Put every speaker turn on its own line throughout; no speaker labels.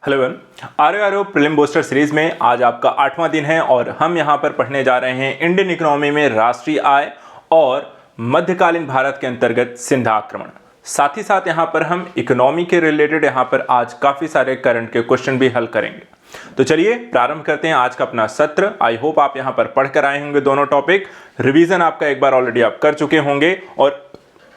Hello everyone, our prelim booster series में आज आपका 8वां दिन है और हम यहां पर पढ़ने जा रहे हैं इंडियन इकोनॉमी में राष्ट्रीय आय और मध्यकालीन भारत के अंतर्गत सिंध आक्रमण। साथ ही साथ यहां पर हम इकोनॉमी के रिलेटेड यहां पर आज काफी सारे करंट के क्वेश्चन भी हल करेंगे। तो चलिए प्रारंभ करते हैं आज का अपना सत्र। आई होप आप यहां पर पढ़ कर आए होंगे दोनों टॉपिक। रिवीजन आपका एक बार ऑलरेडी आप कर चुके होंगे और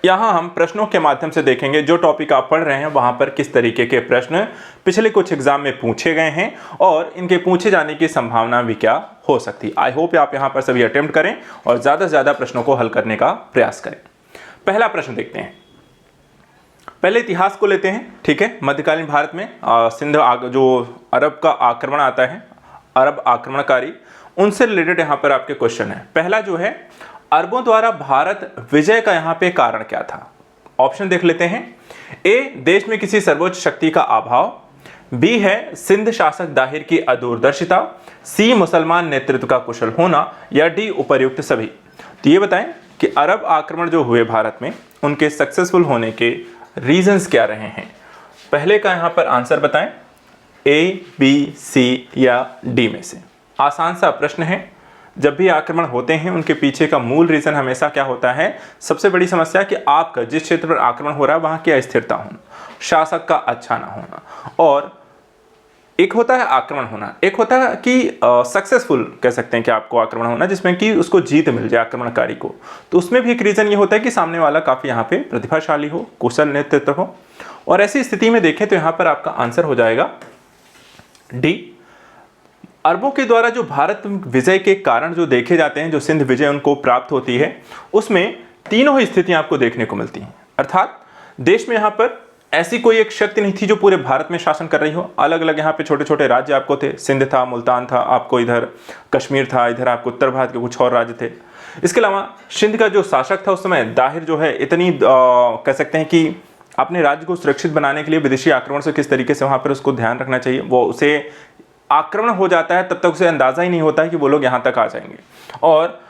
यहाँ हम प्रश्नों के माध्यम से देखेंगे जो टॉपिक आप पढ़ रहे हैं वहां पर किस तरीके के प्रश्न पिछले कुछ एग्जाम में पूछे गए हैं और इनके पूछे जाने की संभावना भी क्या हो सकती है। आई होप आप यहाँ पर सभी अटेम्प्ट करें और ज्यादा से ज्यादा प्रश्नों को हल करने का प्रयास करें। पहला प्रश्न देखते हैं। पहले इतिहास को लेते हैं, ठीक है। मध्यकालीन भारत में सिंध जो अरब का आक्रमण आता है, अरब आक्रमणकारी, उनसे रिलेटेड यहाँ पर आपके क्वेश्चन है। पहला जो है, अरबों द्वारा भारत विजय का यहां पे कारण क्या था। ऑप्शन देख लेते हैं। ए, देश में किसी सर्वोच्च शक्ति का अभाव। बी है सिंध शासक दाहिर की अदूरदर्शिता। सी, मुसलमान नेतृत्व का कुशल होना। या डी, उपर्युक्त सभी। तो ये बताएं कि अरब आक्रमण जो हुए भारत में उनके सक्सेसफुल होने के रीजंस क्या रहे हैं। पहले का यहां पर आंसर बताएं, ए, बी, सी या डी में से। आसान सा प्रश्न है। जब भी आक्रमण होते हैं उनके पीछे का मूल रीजन हमेशा क्या होता है, सबसे बड़ी समस्या कि आपका जिस क्षेत्र पर आक्रमण हो रहा है वहां की अस्थिरता होना, शासक का अच्छा ना होना। और एक होता है आक्रमण होना, एक होता है कि सक्सेसफुल कह सकते हैं कि आपको आक्रमण होना जिसमें कि उसको जीत मिल जाए आक्रमणकारी को। तो उसमें भी एक रीजन ये होता है कि सामने वाला काफी यहाँ पे प्रतिभाशाली हो, कुशल नेतृत्व हो। और ऐसी स्थिति में देखें तो यहाँ पर आपका आंसर हो जाएगा डी। अरबों के द्वारा जो भारत विजय के कारण जो देखे जाते हैं, जो सिंध विजय उनको प्राप्त होती है, उसमें तीनों ही स्थितियां आपको देखने को मिलती हैं। अर्थात देश में यहाँ पर ऐसी कोई एक शक्ति नहीं थी जो पूरे भारत में शासन कर रही हो। अलग अलग यहाँ पे छोटे छोटे राज्य आपको थे। सिंध था, मुल्तान था, आपको इधर कश्मीर था, इधर आपको उत्तर भारत के कुछ और राज्य थे। इसके अलावा सिंध का जो शासक था उस समय दाहिर जो है इतनी कह सकते हैं कि अपने राज्य को सुरक्षित बनाने के लिए विदेशी आक्रमण से किस तरीके से वहां पर उसको ध्यान रखना चाहिए, वो उसे आक्रमण हो जाता है तब तक उसे अंदाजा ही नहीं होता है कि वो लोग यहां तक आ जाएंगे। और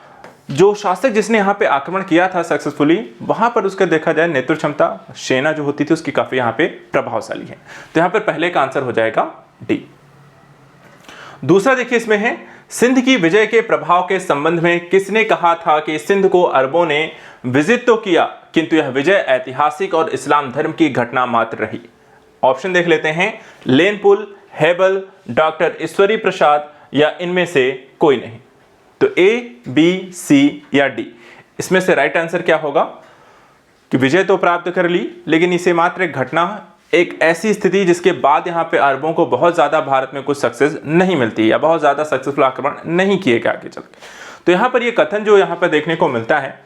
जो शासक जिसने यहां पे आक्रमण किया था सक्सेसफुली, वहां पर उसका देखा जाए नेतृत्व क्षमता, सेना जो होती थी उसकी काफी यहां पे प्रभावशाली है। तो यहां पर पहले का आंसर हो जाएगा डी। दूसरा देखिए, इसमें है सिंध की विजय के प्रभाव के संबंध में किसने कहा था कि सिंध को अरबों ने विजित तो किया किंतु यह विजय ऐतिहासिक और इस्लाम धर्म की घटना मात्र रही। ऑप्शन देख लेते हैं। लेनपुल, हेबल, डॉक्टर ईश्वरी प्रसाद या इनमें से कोई नहीं। तो ए, बी, सी या डी, इसमें से राइट आंसर क्या होगा कि विजय तो प्राप्त कर ली लेकिन इसे मात्र एक घटना, एक ऐसी स्थिति जिसके बाद यहां पे अरबों को बहुत ज्यादा भारत में कुछ सक्सेस नहीं मिलती या बहुत ज्यादा सक्सेसफुल आक्रमण नहीं किए गए आगे चल के। तो यहां पर यह कथन जो यहां पर देखने को मिलता है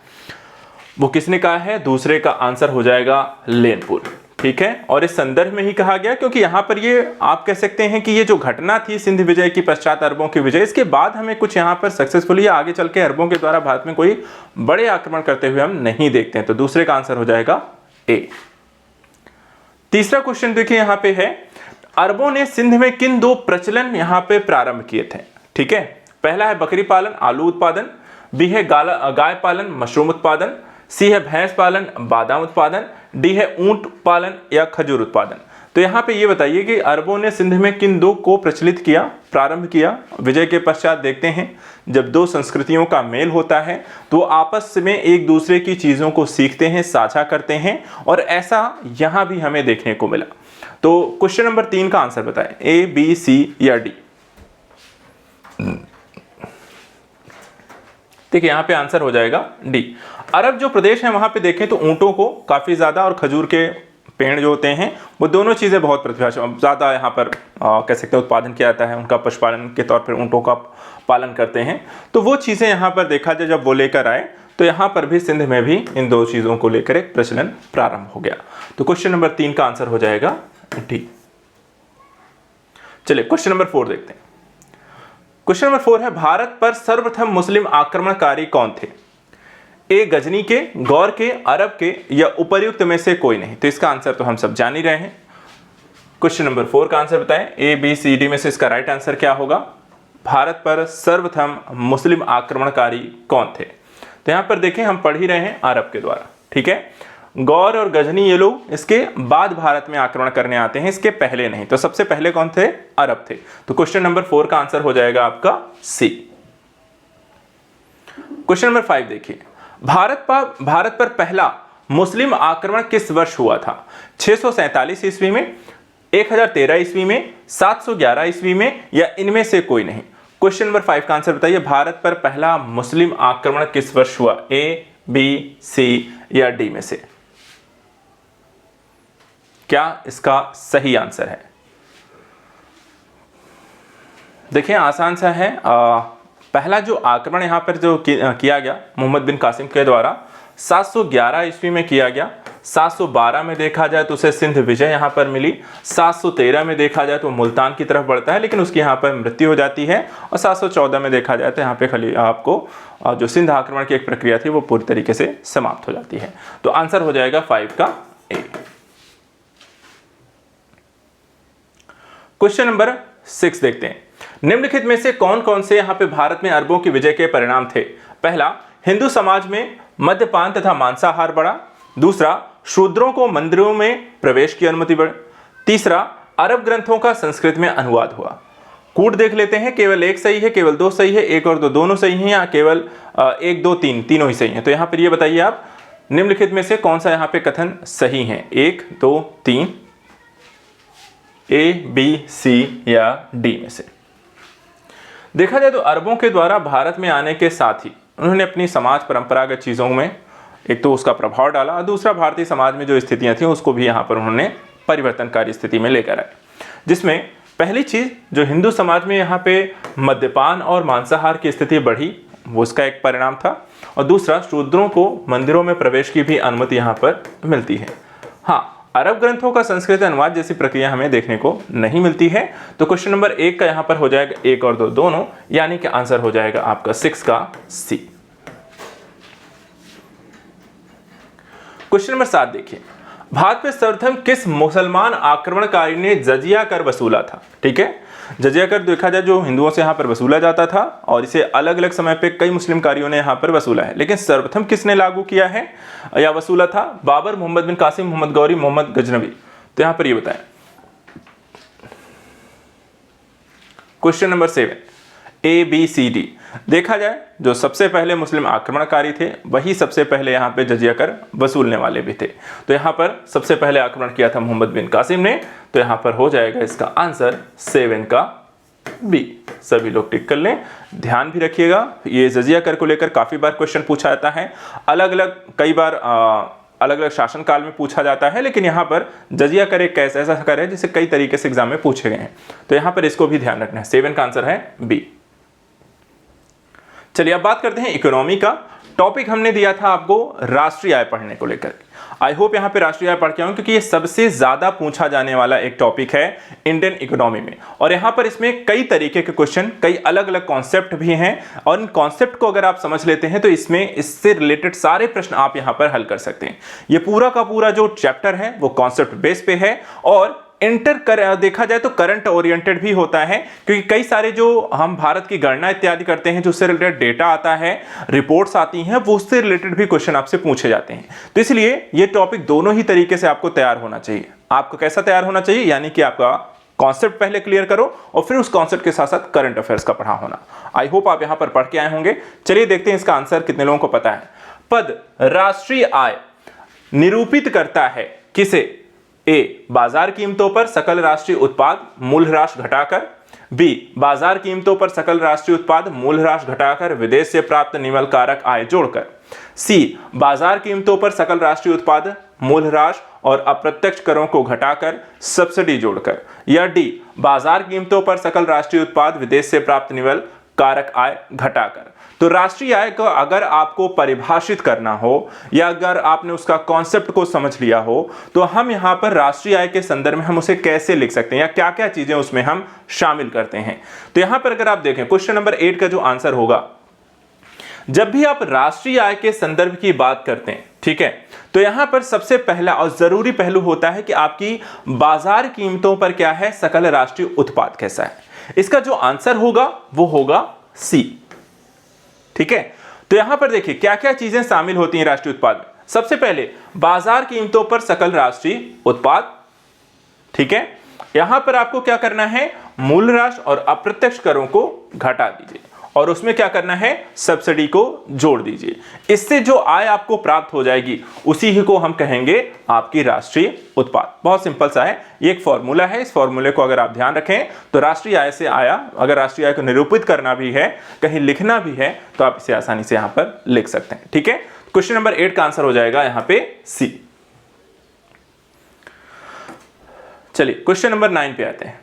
वो किसने कहा है, दूसरे का आंसर हो जाएगा लेनपुल, ठीक है। और इस संदर्भ में ही कहा गया क्योंकि यहां पर ये आप कह सकते हैं कि ये जो घटना थी सिंध विजय की पश्चात अरबों की विजय, इसके बाद हमें कुछ यहां पर सक्सेसफुली आगे चल के अरबों के द्वारा भारत में कोई बड़े आक्रमण करते हुए हम नहीं देखते हैं। तो दूसरे का आंसर हो जाएगा ए। तीसरा क्वेश्चन देखिए यहां पे है, अरबों ने सिंध में किन दो प्रचलन यहां पे प्रारंभ किए थे, ठीक है। पहला है बकरी पालन, आलू उत्पादन। बी है गाय पालन, मशरूम उत्पादन। सी है भैंस पालन, बादाम उत्पादन। डी है ऊंट पालन या खजूर उत्पादन। तो यहां पे ये बताइए कि अरबों ने सिंध में किन दो को प्रचलित किया, प्रारंभ किया विजय के पश्चात। देखते हैं जब दो संस्कृतियों का मेल होता है तो आपस में एक दूसरे की चीजों को सीखते हैं, साझा करते हैं और ऐसा यहां भी हमें देखने को मिला। तो क्वेश्चन नंबर 3 का आंसर बताएं, ए, बी, सी या डी। देखिए यहां पे आंसर हो जाएगा डी। अरब जो प्रदेश है वहां पे देखें तो ऊंटों को काफी ज्यादा और खजूर के पेड़ जो होते हैं वो दोनों चीजें बहुत प्रतिभाशाली ज्यादा यहाँ पर कह सकते हैं उत्पादन किया जाता है। उनका पशुपालन के तौर पर ऊंटों का पालन करते हैं। तो वो चीजें यहाँ पर देखा जाए जब वो लेकर आए तो यहाँ पर भी सिंध में भी इन दो चीजों को लेकर एक प्रचलन प्रारंभ हो गया। तो क्वेश्चन नंबर 3 का आंसर हो जाएगा डी। चलिए क्वेश्चन नंबर 4 देखते हैं। क्वेश्चन नंबर 4 है, भारत पर सर्वप्रथम मुस्लिम आक्रमणकारी कौन थे। ए, गजनी के, गौर के, अरब के या उपर्युक्त में से कोई नहीं। तो इसका आंसर तो हम सब जान ही रहे हैं। क्वेश्चन नंबर 4 का आंसर बताएं, ए, बी, सी, डी में से इसका राइट आंसर क्या होगा। भारत पर सर्वप्रथम मुस्लिम आक्रमणकारी कौन थे। तो यहां पर देखें हम पढ़ ही रहे हैं अरब के द्वारा, ठीक है। गौर और गजनी ये लोग इसके बाद भारत में आक्रमण करने आते हैं, इसके पहले नहीं। तो सबसे पहले कौन थे? अरब थे। तो क्वेश्चन नंबर 4 का आंसर हो जाएगा आपका सी। क्वेश्चन नंबर 5 देखिए, भारत पर पहला मुस्लिम आक्रमण किस वर्ष हुआ था? 647 ईस्वी में, 1013 ईस्वी में, 711 ईस्वी में, या इनमें से कोई नहीं। क्वेश्चन नंबर 5 का आंसर बताइए, भारत पर पहला मुस्लिम आक्रमण किस वर्ष हुआ? ए, बी, सी या डी में से? क्या इसका सही आंसर है? देखिए आसान सा है। पहला जो आक्रमण यहां पर जो किया गया मोहम्मद बिन कासिम के द्वारा 711 ईस्वी में किया गया। 712 में देखा जाए तो उसे सिंध विजय यहां पर मिली। 713 में देखा जाए तो मुल्तान की तरफ बढ़ता है, लेकिन उसकी यहां पर मृत्यु हो जाती है। और 714 में देखा जाए तो यहां पे खाली आपको जो सिंध आक्रमण की एक प्रक्रिया थी वो पूरी तरीके से समाप्त हो जाती है। तो आंसर हो जाएगा 5 का ए। क्वेश्चन नंबर 6 देखते हैं, निम्नलिखित में से कौन कौन से यहां पे भारत में अरबों की विजय के परिणाम थे? पहला, हिंदू समाज में मद्यपान तथा मांसाहार बढ़ा। दूसरा, शूद्रों को मंदिरों में प्रवेश की अनुमति बढ़ी। तीसरा, अरब ग्रंथों का संस्कृत में अनुवाद हुआ। कूट देख लेते हैं, केवल एक सही है, केवल दो सही है, एक और दो दोनों सही हैं, या केवल 1 2 3 तीनों ही सही हैं। तो यहां पर ये बताइए आप निम्नलिखित में से कौन सा यहां पे कथन सही है? 1 2 3, ए, बी, सी या डी में से? देखा जाए तो अरबों के द्वारा भारत में आने के साथ ही उन्होंने अपनी समाज परंपरागत चीज़ों में एक तो उसका प्रभाव डाला, और दूसरा भारतीय समाज में जो स्थितियां थी उसको भी यहाँ पर उन्होंने परिवर्तनकारी स्थिति में लेकर आए। जिसमें पहली चीज़ जो हिंदू समाज में यहाँ पे मद्यपान और मांसाहार की स्थिति बढ़ी वो उसका एक परिणाम था, और दूसरा शूद्रों को मंदिरों में प्रवेश की भी अनुमति यहाँ पर मिलती है। हाँ, अरब ग्रंथों का संस्कृत अनुवाद जैसी प्रक्रिया हमें देखने को नहीं मिलती है। तो क्वेश्चन नंबर 1 का यहां पर हो जाएगा 1 और 2 दोनों, यानी कि आंसर हो जाएगा आपका 6 का सी। क्वेश्चन नंबर 7 देखिए, भारत में सर्वप्रथम किस मुसलमान आक्रमणकारी ने जजिया कर वसूला था? ठीक है, जजिया कर देखा जाए जो हिंदुओं से यहाँ पर वसूला जाता था, और इसे अलग अलग समय पे कई मुस्लिम कारियों ने यहाँ पर वसूला है, लेकिन सर्वप्रथम किसने लागू किया है या वसूला था? बाबर, मोहम्मद बिन कासिम, मोहम्मद गौरी, मोहम्मद गजनवी। तो यहाँ पर ये बताएं। क्वेश्चन नंबर 7 ए, बी, सी, डी देखा जाए जो सबसे पहले मुस्लिम आक्रमणकारी थे वही सबसे पहले यहाँ पे जजिया कर वसूलने वाले भी थे। तो यहाँ पर सबसे पहले आक्रमण किया था मोहम्मद बिन कासिम ने। तो यहाँ पर हो जाएगा इसका आंसर 7 का बी। सभी लोग टिक कर लें। ध्यान भी रखिएगा, ये जजिया कर को लेकर काफी बार क्वेश्चन पूछा जाता है, अलग अलग कई बार अलग अलग शासनकाल में पूछा जाता है, लेकिन यहाँ पर जजिया कर एक ऐसा कर है जिसे कई तरीके से एग्जाम में पूछे गए हैं। तो यहाँ पर इसको भी ध्यान रखना है। 7 का आंसर है बी। चलिए अब बात करते हैं इकोनॉमी का। टॉपिक हमने दिया था आपको राष्ट्रीय आय पढ़ने को लेकर। आई होप यहाँ पे राष्ट्रीय आय पढ़ के आऊं, क्योंकि ये सबसे ज्यादा पूछा जाने वाला एक टॉपिक है इंडियन इकोनॉमी में। और यहाँ पर इसमें कई तरीके के क्वेश्चन, कई अलग अलग कॉन्सेप्ट भी हैं, और इन कॉन्सेप्ट को अगर आप समझ लेते हैं तो इसमें इससे रिलेटेड सारे प्रश्न आप यहाँ पर हल कर सकते हैं। ये पूरा का पूरा जो चैप्टर है वो कॉन्सेप्ट बेस पे है, और देखा जाए तो करंट ओरिएंटेड भी होता है, क्योंकि कई सारे जो हम भारत की गणना इत्यादि करते हैं, जो उससे रिलेटेड डेटा आता है, रिपोर्ट्स आती हैं, वो उससे रिलेटेड भी क्वेश्चन आपसे पूछे जाते हैं। तो इसलिए ये टॉपिक दोनों ही तरीके से आपको तैयार होना चाहिए। आपको कैसा तैयार होना चाहिए? यानी कि आपका कॉन्सेप्ट पहले क्लियर करो और फिर उस कॉन्सेप्ट के साथ साथ करंट अफेयर्स का पढ़ा होना। आई होप आप यहां पर पढ़ के आए होंगे। चलिए देखते हैं इसका आंसर कितने लोगों को पता है। पद राष्ट्रीय आय निरूपित करता है किसे? ए, बाजार कीमतों पर सकल राष्ट्रीय उत्पाद मूल्यह्रास घटाकर। बी, बाजार कीमतों पर सकल राष्ट्रीय उत्पाद मूल्यह्रास घटाकर विदेश से प्राप्त निवल कारक आय जोड़कर। सी, बाजार कीमतों पर सकल राष्ट्रीय उत्पाद मूल्यह्रास और अप्रत्यक्ष करों को घटाकर सब्सिडी जोड़कर। या डी, बाजार कीमतों पर सकल राष्ट्रीय उत्पाद विदेश से प्राप्त निवल कारक आय घटाकर। तो राष्ट्रीय आय को अगर आपको परिभाषित करना हो या अगर आपने उसका कॉन्सेप्ट को समझ लिया हो, तो हम यहां पर राष्ट्रीय आय के संदर्भ में हम उसे कैसे लिख सकते हैं या क्या क्या चीजें उसमें हम शामिल करते हैं। तो यहां पर अगर आप देखें क्वेश्चन नंबर 8 का जो आंसर होगा, जब भी आप राष्ट्रीय आय के संदर्भ की बात करते हैं, ठीक है, तो यहां पर सबसे पहला और जरूरी पहलू होता है कि आपकी बाजार कीमतों पर क्या है, सकल राष्ट्रीय उत्पाद कैसा है। इसका जो आंसर होगा वो होगा सी। ठीक है, तो यहां पर देखिए क्या क्या चीजें शामिल होती हैं राष्ट्रीय उत्पाद में। सबसे पहले बाजार कीमतों पर सकल राष्ट्रीय उत्पाद, ठीक है। यहां पर आपको क्या करना है, मूल राशि और अप्रत्यक्ष करों को घटा दीजिए और उसमें क्या करना है, सब्सिडी को जोड़ दीजिए। इससे जो आय आपको प्राप्त हो जाएगी उसी ही को हम कहेंगे आपकी राष्ट्रीय उत्पाद। बहुत सिंपल सा है, ये एक फॉर्मूला है। इस फॉर्मूले को अगर आप ध्यान रखें तो राष्ट्रीय आय से आया, अगर राष्ट्रीय आय को निरूपित करना भी है, कहीं लिखना भी है, तो आप इसे आसानी से यहां पर लिख सकते हैं, ठीक है। क्वेश्चन नंबर 8 का आंसर हो जाएगा यहां पे सी। चलिए क्वेश्चन नंबर 9 पे आते हैं।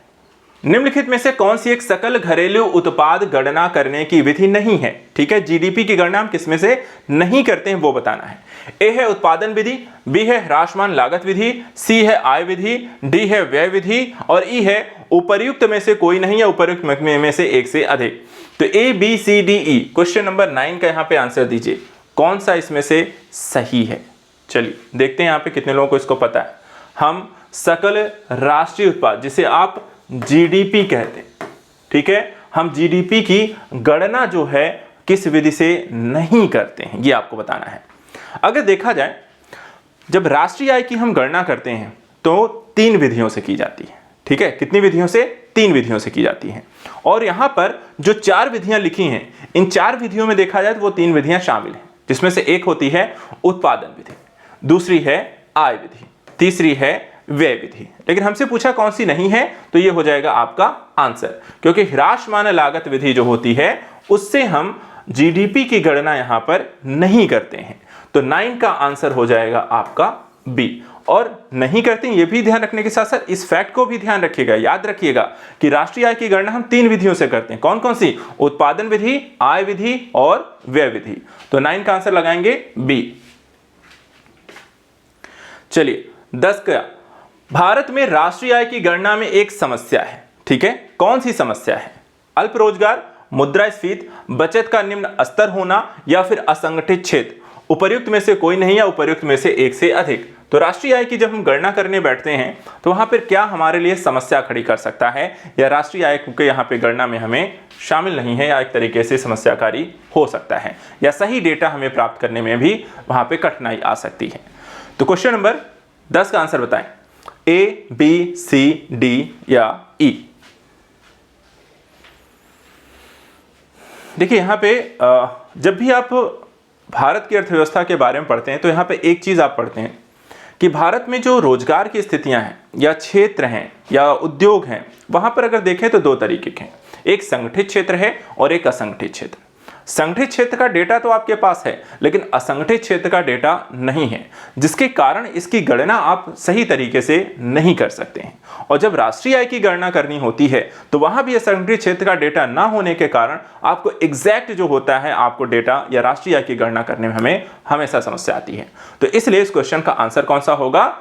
निम्नलिखित में से कौन सी एक सकल घरेलू उत्पाद गणना करने की विधि नहीं है, ठीक है। जीडीपी की गणना हम किसमें से नहीं करते हैं वो बताना है। ए है उत्पादन विधि, बी है ह्रासमान लागत विधि, सी है आय विधि, डी है व्यय विधि और ई है उपर्युक्त में से कोई नहीं या उपर्युक्त में से एक से अधिक। तो A B C D E, question number 9 का यहां पे आंसर दीजिए, कौन सा इसमें से सही है। चलिए देखते हैं यहां पे कितने लोगों को इसको पता है। हम सकल राष्ट्रीय उत्पाद, जिसे आप जीडीपी कहते हैं, ठीक है, हम जीडीपी की गणना जो है किस विधि से नहीं करते हैं, ये आपको बताना है। अगर देखा जाए, जब राष्ट्रीय आय की हम गणना करते हैं तो 3 विधियों से की जाती है, ठीक है। कितनी विधियों से, 3 विधियों से की जाती है। और यहां पर जो 4 विधियां लिखी हैं, इन 4 विधियों में देखा जाए तो वो 3 विधियां शामिल हैं, जिसमें से एक होती है उत्पादन विधि, दूसरी है आय विधि, तीसरी है व्यय विधि। लेकिन हमसे पूछा कौन सी नहीं है, तो ये हो जाएगा आपका आंसर, क्योंकि ह्रासमान लागत विधि जो होती है उससे हम जीडीपी की गणना यहां पर नहीं करते हैं। तो 9 का आंसर हो जाएगा आपका बी। और नहीं करते हैं ये भी ध्यान रखने के साथ साथ इस फैक्ट को भी ध्यान रखिएगा, याद रखिएगा कि राष्ट्रीय आय की गणना हम 3 विधियों से करते हैं। कौन कौन सी, उत्पादन विधि, आय विधि और व्यय विधि। तो 9 का आंसर लगाएंगे बी। चलिए 10 का, भारत में राष्ट्रीय आय की गणना में एक समस्या है, ठीक है। कौन सी समस्या है, अल्प रोजगार, मुद्रास्फीति, बचत का निम्न स्तर होना या फिर असंगठित क्षेत्र, उपर्युक्त में से कोई नहीं या उपर्युक्त में से एक से अधिक। तो राष्ट्रीय आय की जब हम गणना करने बैठते हैं तो वहां पर क्या हमारे लिए समस्या खड़ी कर सकता है, या राष्ट्रीय आय के यहाँ पे गणना में हमें शामिल नहीं है, या एक तरीके से समस्याकारी हो सकता है, या सही डेटा हमें प्राप्त करने में भी वहां पे कठिनाई आ सकती है। तो क्वेश्चन नंबर 10 का आंसर बताएं, ए बी सी डी या ई। देखिए यहां पे जब भी आप भारत की अर्थव्यवस्था के बारे में पढ़ते हैं तो यहां पे एक चीज आप पढ़ते हैं कि भारत में जो रोजगार की स्थितियां हैं या क्षेत्र हैं या उद्योग हैं, वहां पर अगर देखें तो 2 तरीके के हैं, एक संगठित क्षेत्र है और एक असंगठित क्षेत्र। संगठित क्षेत्र का डेटा तो आपके पास है, लेकिन असंगठित क्षेत्र का डेटा नहीं है, जिसके कारण इसकी गणना आप सही तरीके से नहीं कर सकते हैं। और जब राष्ट्रीय आय की गणना करनी होती है तो वहां भी असंगठित क्षेत्र का डेटा ना होने के कारण आपको एग्जैक्ट जो होता है आपको डेटा या राष्ट्रीय आय की गणना करने में हमें हमेशा समस्या आती है। तो इसलिए इस क्वेश्चन का आंसर कौन सा होगा,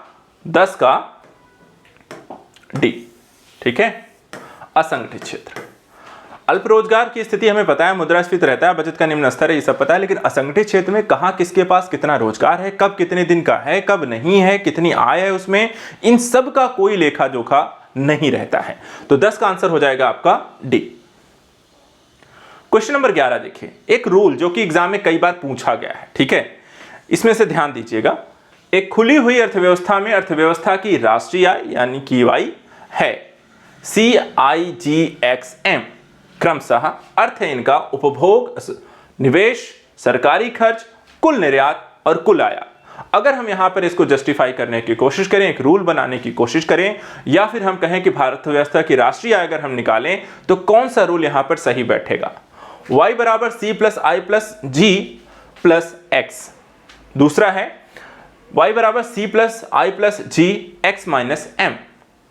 10 का डी, ठीक है, असंगठित क्षेत्र। अल्प रोजगार की स्थिति हमें पता है, मुद्रास्फीति रहता है, बचत का निम्न स्तर है, ये सब पता है, लेकिन असंगठित क्षेत्र में कहां किसके पास कितना रोजगार है, कब कितने दिन का है, कब नहीं है, कितनी आय है उसमें, इन सब का कोई लेखा जोखा नहीं रहता है। तो 10 का आंसर हो जाएगा आपका डी। क्वेश्चन नंबर 11 देखिए, एक रूल जो कि एग्जाम में कई बार पूछा गया है, ठीक है, इसमें से ध्यान दीजिएगा। एक खुली हुई अर्थव्यवस्था में अर्थव्यवस्था की राष्ट्रीय आय यानी की वाई है CIGXM, क्रमशः अर्थ है इनका उपभोग, निवेश, सरकारी खर्च, कुल निर्यात और कुल आयात। अगर हम यहां पर इसको जस्टिफाई करने की कोशिश करें, एक रूल बनाने की कोशिश करें, या फिर हम कहें कि भारत अर्थव्यवस्था की राष्ट्रीय आय अगर हम निकालें तो कौन सा रूल यहां पर सही बैठेगा, y बराबर C plus I plus G plus X। दूसरा है y बराबर C plus I plus G X minus M।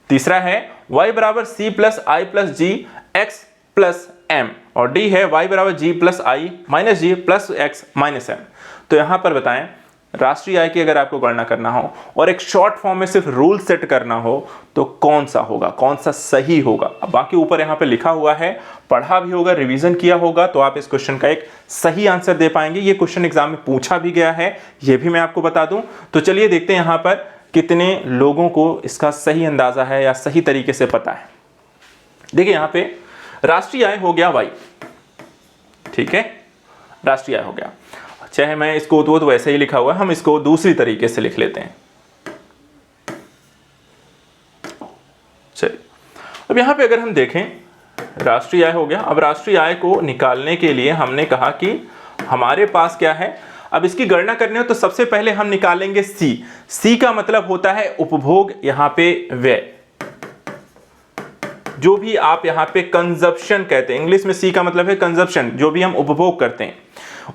तीसरा है y बराबर C plus I plus G X plus M। और D है y बराबर G plus I minus G plus X minus M। तो यहां पर बताएं, राष्ट्रीय आय की अगर आपको गणना करना हो और एक शॉर्ट फॉर्म में सिर्फ रूल सेट करना हो तो कौन सा होगा, कौन सा सही होगा। अब बाकी ऊपर यहाँ पे लिखा हुआ है, पढ़ा भी होगा, रिवीजन किया होगा, तो आप इस क्वेश्चन का एक सही आंसर दे पाएंगे। ये क्वेश्चन एग्जाम में पूछा भी गया है, ये भी मैं आपको बता दूं। तो चलिए देखते हैं यहाँ पर कितने लोगों को इसका सही अंदाजा है या सही तरीके से पता है। देखिए यहाँ पे राष्ट्रीय आय हो गया वाई, ठीक है, राष्ट्रीय आय हो गया। चाहे मैं इसको तो वैसे ही लिखा हुआ है, हम इसको दूसरी तरीके से लिख लेते हैं। चलिए अब यहां पे अगर हम देखें, राष्ट्रीय आय हो गया। अब राष्ट्रीय आय को निकालने के लिए हमने कहा कि हमारे पास क्या है, अब इसकी गणना करनी हो तो सबसे पहले हम निकालेंगे सी का मतलब होता है उपभोग, यहां पे व्यय, जो भी आप यहां पे कंजप्शन कहते हैं, इंग्लिश में सी का मतलब है कंजप्शन, जो भी हम उपभोग करते हैं।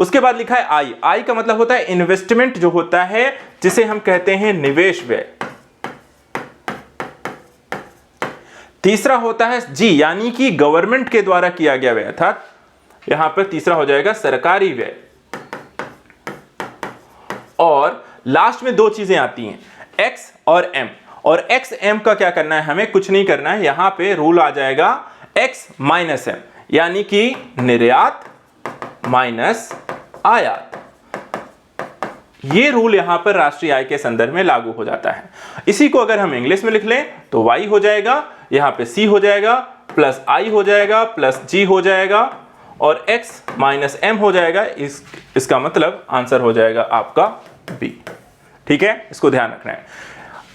उसके बाद लिखा है आई का मतलब होता है इन्वेस्टमेंट, जो होता है जिसे हम कहते हैं निवेश व्यय। तीसरा होता है जी, यानी कि गवर्नमेंट के द्वारा किया गया व्यय, अर्थात यहां पर तीसरा हो जाएगा सरकारी व्यय। और लास्ट में दो चीजें आती हैं, एक्स और एम। और एक्स एम का क्या करना है, हमें कुछ नहीं करना है, यहां पे रूल आ जाएगा एक्स माइनस एम, यानी कि निर्यात माइनस आयात। ये रूल यहां पर राष्ट्रीय आय के संदर्भ में लागू हो जाता है। इसी को अगर हम इंग्लिश में लिख लें तो y हो जाएगा, यहां पे c हो जाएगा, प्लस i हो जाएगा, प्लस g हो जाएगा, और x माइनस m हो जाएगा। इसका मतलब आंसर हो जाएगा आपका b। ठीक है, इसको ध्यान रखना है।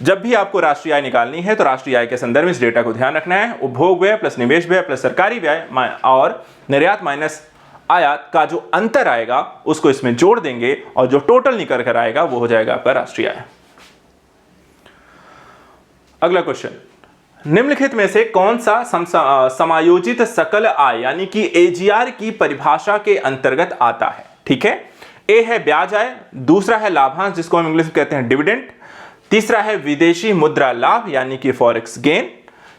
जब भी आपको राष्ट्रीय आय निकालनी है तो राष्ट्रीय आय के संदर्भ में इस डेटा को ध्यान रखना है। उपभोग व्यय प्लस निवेश व्यय प्लस सरकारी व्यय और निर्यात माइनस आयात का जो अंतर आएगा उसको इसमें जोड़ देंगे, और जो टोटल निकल कर आएगा वो हो जाएगा आपका राष्ट्रीय आय। अगला क्वेश्चन, निम्नलिखित में से कौन सा समायोजित सकल आय यानी कि एजीआर की परिभाषा के अंतर्गत आता है? ठीक है, ए है ब्याज आय, दूसरा है लाभांश जिसको हम इंग्लिश में कहते हैं डिविडेंड, तीसरा है विदेशी मुद्रा लाभ यानी कि फॉरेक्स गेन।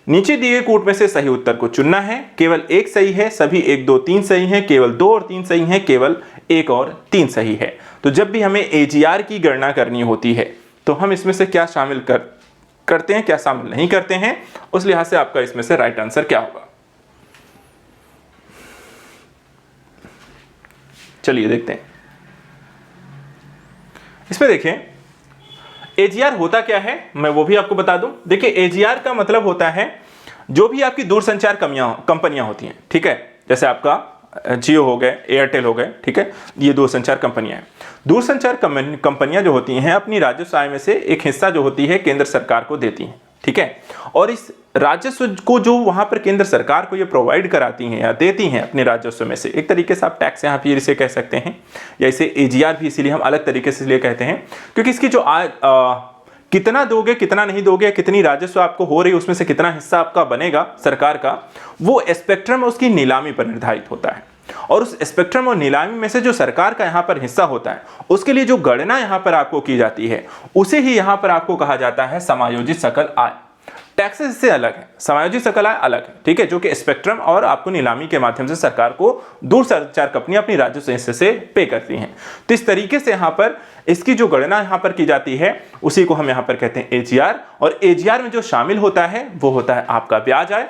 नीचे दिए कूट में से सही उत्तर को चुनना है। केवल एक सही है, सभी 1 2 3 सही हैं, केवल 2 और 3 सही हैं, केवल 1 और 3 सही है। तो जब भी हमें एजीआर की गणना करनी होती है तो हम इसमें से क्या शामिल करते हैं, क्या शामिल नहीं करते हैं, उस लिहाज से आपका इसमें से राइट आंसर क्या होगा। चलिए देखते हैं। इसमें देखें एजीआर होता क्या है, मैं वो भी आपको बता दूं। देखिए एजीआर का मतलब होता है जो भी आपकी दूरसंचार कंपनियां होती हैं, ठीक है, जैसे आपका जियो हो गए, एयरटेल हो गए, ठीक है, ये दूरसंचार कंपनियां हैं। दूरसंचार कंपनियां जो होती हैं अपनी राजस्व आय में से एक हिस्सा जो होती है केंद्र सरकार को देती हैं, ठीक है, और इस राजस्व को जो वहां पर केंद्र सरकार को ये प्रोवाइड कराती हैं या देती हैं अपने राजस्व में से, एक तरीके से आप टैक्स यहाँ पे इसे कह सकते हैं, या इसे एजीआर भी इसीलिए हम अलग तरीके से इसलिए कहते हैं क्योंकि इसकी जो कितना दोगे कितना नहीं दोगे, कितनी राजस्व आपको हो रही है उसमें से कितना हिस्सा आपका बनेगा सरकार का, वो स्पेक्ट्रम उसकी नीलामी पर निर्धारित होता है। और उस स्पेक्ट्रम और नीलामी में से जो सरकार का यहाँ पर हिस्सा होता है उसके लिए जो गणना यहाँ पर आपको की जाती है उसे ही यहाँ पर आपको कहा जाता है समायोजित सकल आय। टैक्सेस से अलग है, समायोजित सकल आय अलग है, ठीक है, जो कि स्पेक्ट्रम और आपको नीलामी के माध्यम से सरकार को दूरसंचार कंपनियां अपनी राजस्व हिस्से से पे करती हैं। तो इस तरीके से यहाँ पर इसकी जो गणना यहाँ पर की जाती है उसी को हम यहाँ पर कहते हैं एजीआर। और एजीआर में जो शामिल होता है वो होता है आपका ब्याज आय,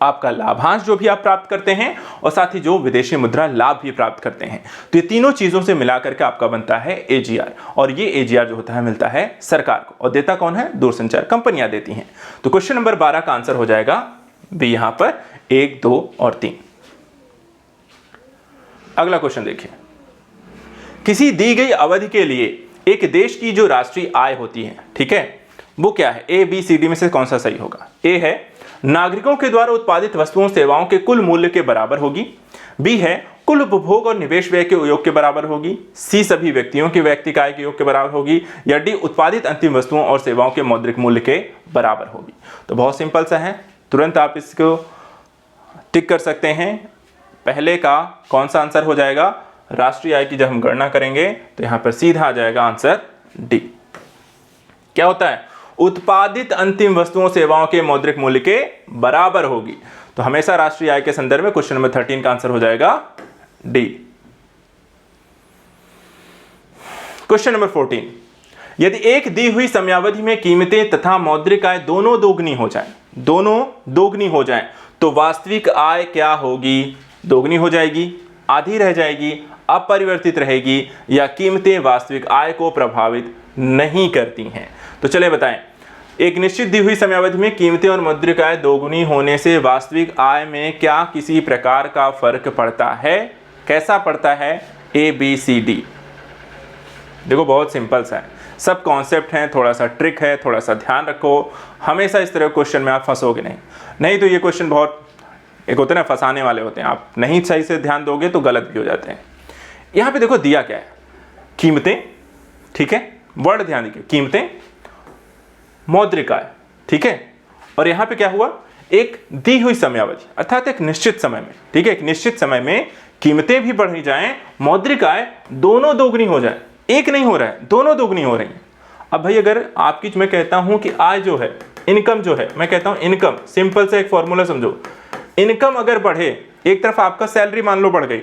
आपका लाभांश जो भी आप प्राप्त करते हैं, और साथ ही जो विदेशी मुद्रा लाभ भी प्राप्त करते हैं। तो ये तीनों चीजों से मिलाकर के आपका बनता है एजीआर, और ये एजीआर जो होता है मिलता है सरकार को, और देता कौन है, दूरसंचार कंपनियां देती हैं। तो क्वेश्चन नंबर 12 का आंसर हो जाएगा बी, यहां पर 1 2 और 3। अगला क्वेश्चन देखिए, किसी दी गई अवधि के लिए एक देश की जो राष्ट्रीय आय होती है, ठीक है, वो क्या है, ए बी सी डी में से कौन सा सही होगा? ए है नागरिकों के द्वारा उत्पादित वस्तुओं सेवाओं के कुल मूल्य के बराबर होगी, बी है कुल उपभोग और निवेश व्यय के योग के बराबर होगी, सी सभी व्यक्तियों की व्यक्तिगत आय के योग के बराबर होगी, या डी उत्पादित अंतिम वस्तुओं और सेवाओं के मौद्रिक मूल्य के बराबर होगी। तो बहुत सिंपल सा है, तुरंत आप इसको टिक कर सकते हैं। पहले का कौन सा आंसर हो जाएगा, राष्ट्रीय आय की जब हम गणना करेंगे तो यहां पर सीधा आ जाएगा आंसर डी। क्या होता है, उत्पादित अंतिम वस्तुओं सेवाओं के मौद्रिक मूल्य के बराबर होगी। तो हमेशा राष्ट्रीय आय के संदर्भ में क्वेश्चन नंबर 13 का आंसर हो जाएगा डी। क्वेश्चन नंबर 14, यदि एक दी हुई समयावधि में कीमतें तथा मौद्रिक आय दोनों दोगुनी हो जाएं तो वास्तविक आय क्या होगी? दोगुनी हो जाएगी, आधी रह जाएगी, अपरिवर्तित रहेगी, या कीमतें वास्तविक आय को प्रभावित नहीं करती हैं? तो चले बताएं, एक निश्चित दी हुई समयावधि में कीमतें और मौद्रिक आय दोगुनी होने से वास्तविक आय में क्या किसी प्रकार का फर्क पड़ता है? कैसा पड़ता है? ABCD। देखो बहुत सिंपल सा है, सब कॉन्सेप्ट हैं, थोड़ा सा ट्रिक है, थोड़ा सा ध्यान रखो। हमेशा इस तरह क्वेश्चन में आप फंसोगे नहीं तो ये क्वेश्चन बहुत एक होते हैं ना फंसाने वाले होते हैं, आप नहीं सही से ध्यान दोगे तो गलत भी हो जाते हैं। यहाँ पे देखो दिया क्या है, कीमतें, ठीक है, वर्ड ध्यान दीजिए, कीमतें, मौद्रिकाएं, ठीक है, और यहाँ पे क्या हुआ, एक दी हुई समयावधि अर्थात एक निश्चित समय में, ठीक है, एक निश्चित समय में कीमतें भी बढ़ी जाएं, मौद्रिकाएं दोनों दोगुनी हो जाए, एक नहीं हो रहा है, दोनों दोगुनी हो रही हैं। अब भाई अगर आपकी मैं कहता हूं कि आय जो है, इनकम जो है, मैं कहता हूं इनकम, सिंपल से एक फॉर्मूला समझो, इनकम अगर बढ़े, एक तरफ आपका सैलरी मान लो बढ़ गई,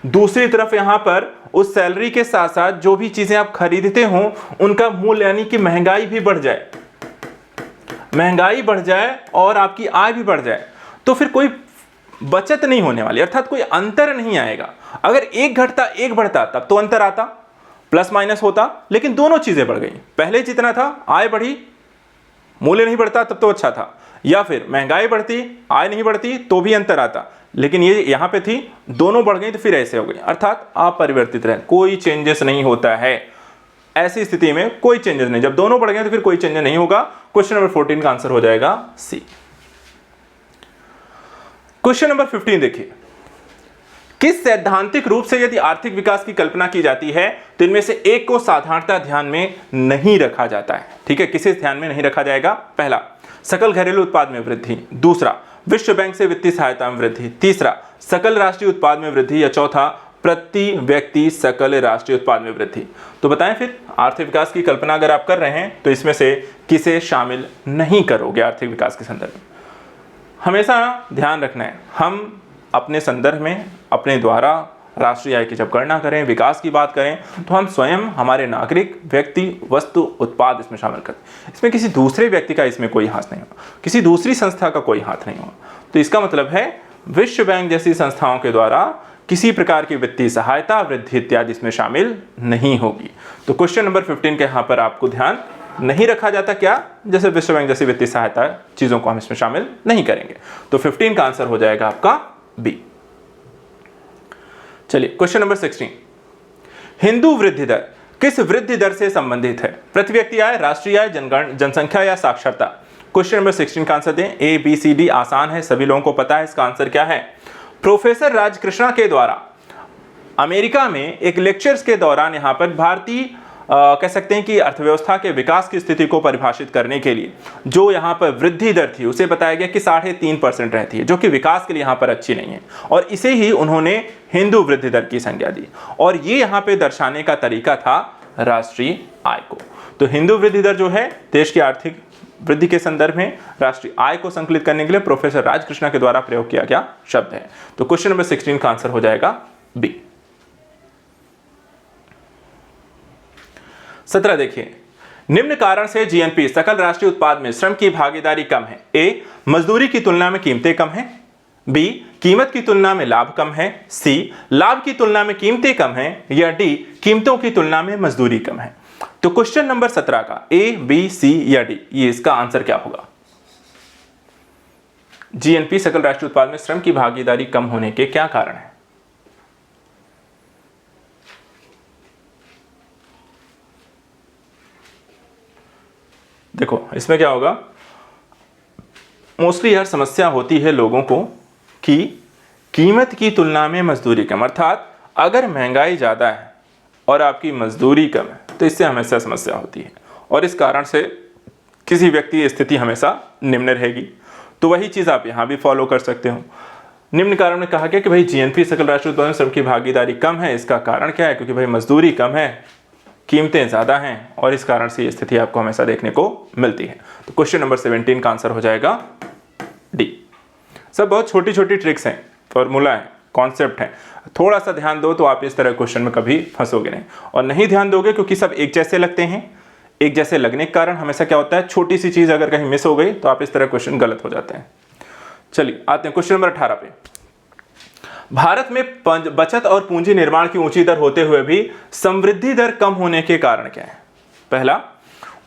दूसरी तरफ यहां पर उस सैलरी के साथ साथ जो भी चीजें आप खरीदते हो उनका मूल्य यानी कि महंगाई भी बढ़ जाए, महंगाई बढ़ जाए और आपकी आय भी बढ़ जाए, तो फिर कोई बचत नहीं होने वाली, अर्थात कोई अंतर नहीं आएगा। अगर एक घटता एक बढ़ता तब तो अंतर आता, प्लस माइनस होता, लेकिन दोनों चीजें बढ़ गई, पहले जितना था आय बढ़ी मूल्य नहीं बढ़ता तब तो अच्छा था, या फिर महंगाई बढ़ती आय नहीं बढ़ती तो भी अंतर आता, लेकिन ये यहां पे थी दोनों बढ़ गई तो फिर ऐसे हो गई, अर्थात अपरिवर्तित रहे, कोई चेंजेस नहीं होता है। ऐसी स्थिति में कोई चेंजेस नहीं, जब दोनों बढ़ गए तो फिर कोई चेंजेस नहीं होगा। क्वेश्चन नंबर 14 का आंसर हो जाएगा सी। क्वेश्चन नंबर 15 देखिए, किस सैद्धांतिक रूप से यदि आर्थिक विकास की कल्पना की जाती है तो इनमें से एक को साधारणतः ध्यान में नहीं रखा जाता है, ठीक है, किसे ध्यान में नहीं रखा जाएगा, पहला सकल घरेलू उत्पाद में वृद्धि, दूसरा विश्व बैंक से वित्तीय सहायता में वृद्धि, तीसरा सकल राष्ट्रीय उत्पाद में वृद्धि, या चौथा प्रति व्यक्ति सकल राष्ट्रीय उत्पाद में वृद्धि। तो बताएं फिर आर्थिक विकास की कल्पना अगर आप कर रहे हैं तो इसमें से किसे शामिल नहीं करोगे आर्थिक विकास के संदर्भ में। हमेशा ध्यान रखना है, हम अपने संदर्भ में अपने द्वारा राष्ट्रीय आय की जब गणना करें, विकास की बात करें, तो हम स्वयं, हमारे नागरिक, व्यक्ति, वस्तु, उत्पाद इसमें शामिल करते हैं। इसमें किसी दूसरे व्यक्ति का इसमें कोई हाथ नहीं होगा, किसी दूसरी संस्था का कोई हाथ नहीं होगा। तो इसका मतलब है विश्व बैंक जैसी संस्थाओं के द्वारा किसी प्रकार की वित्तीय सहायता, वृद्धि इत्यादि इसमें शामिल नहीं होगी। तो क्वेश्चन नंबर 15 के यहाँ पर आपको ध्यान नहीं रखा जाता, क्या, जैसे विश्व बैंक जैसी वित्तीय सहायता चीजों को हम इसमें शामिल नहीं करेंगे। तो 15 का आंसर हो जाएगा आपका बी। चलिए क्वेश्चन नंबर 16, हिंदू वृद्धि दर किस वृद्धि दर से संबंधित है, प्रति व्यक्ति आय, राष्ट्रीय आय, जनसंख्या या साक्षरता। क्वेश्चन नंबर 16 का आंसर दें। ए बी सी डी आसान है, सभी लोगों को पता है इसका आंसर क्या है। प्रोफेसर राजकृष्णा के द्वारा अमेरिका में एक लेक्चर्स के दौरान यहां पर भारतीय कह सकते हैं कि अर्थव्यवस्था के विकास की स्थिति को परिभाषित करने के लिए जो यहाँ पर वृद्धि दर थी उसे बताया गया कि 3.5% रहती है, जो कि विकास के लिए यहाँ पर अच्छी नहीं है, और इसे ही उन्होंने हिंदू वृद्धि दर की संज्ञा दी, और ये यहाँ पे दर्शाने का तरीका था राष्ट्रीय आय को। तो हिंदू वृद्धि दर जो है देश की आर्थिक वृद्धि के संदर्भ में राष्ट्रीय आय को संकलित करने के लिए प्रोफेसर राजकृष्णा के द्वारा प्रयोग किया गया शब्द है। तो क्वेश्चन नंबर 16 का आंसर हो जाएगा बी। 17 देखिए, निम्न कारण से जीएनपी सकल राष्ट्रीय उत्पाद में श्रम की भागीदारी कम है। ए, मजदूरी की तुलना में कीमतें कम हैं, बी, कीमत की तुलना में लाभ कम है, सी, लाभ की तुलना में कीमतें कम हैं, या डी, कीमतों की तुलना में मजदूरी कम है। तो क्वेश्चन नंबर 17 का ए, बी, सी या डी, ये इसका आंसर क्या होगा। जीएनपी सकल राष्ट्रीय उत्पाद में श्रम की भागीदारी कम होने के क्या कारण है। देखो इसमें क्या होगा, मोस्टली यार समस्या होती है लोगों को कि कीमत की तुलना में मजदूरी कम, अर्थात अगर महंगाई ज़्यादा है और आपकी मजदूरी कम है तो इससे हमेशा समस्या होती है, और इस कारण से किसी व्यक्ति की स्थिति हमेशा निम्न रहेगी। तो वही चीज़ आप यहाँ भी फॉलो कर सकते हो। निम्न कारण में कहा गया कि भाई जीएनपी सकल राष्ट्रीय उत्पाद में श्रम की भागीदारी कम है, इसका कारण क्या है, क्योंकि भाई मजदूरी कम है, कीमतें ज़्यादा हैं, और इस कारण से ये स्थिति आपको हमेशा देखने को मिलती है। तो क्वेश्चन नंबर 17 का आंसर हो जाएगा डी। सब बहुत छोटी छोटी ट्रिक्स हैं, फॉर्मूला है, कॉन्सेप्ट है, थोड़ा सा ध्यान दो तो आप इस तरह क्वेश्चन में कभी फंसोगे नहीं, और नहीं ध्यान दोगे क्योंकि सब एक जैसे लगते हैं। एक जैसे लगने के कारण हमेशा क्या होता है, छोटी सी चीज़ अगर कहीं मिस हो गई तो आप इस तरह क्वेश्चन गलत हो जाते हैं। चलिए आते हैं क्वेश्चन नंबर 18 पे। भारत में बचत और पूंजी निर्माण की ऊंची दर होते हुए भी समृद्धि दर कम होने के कारण क्या है। पहला,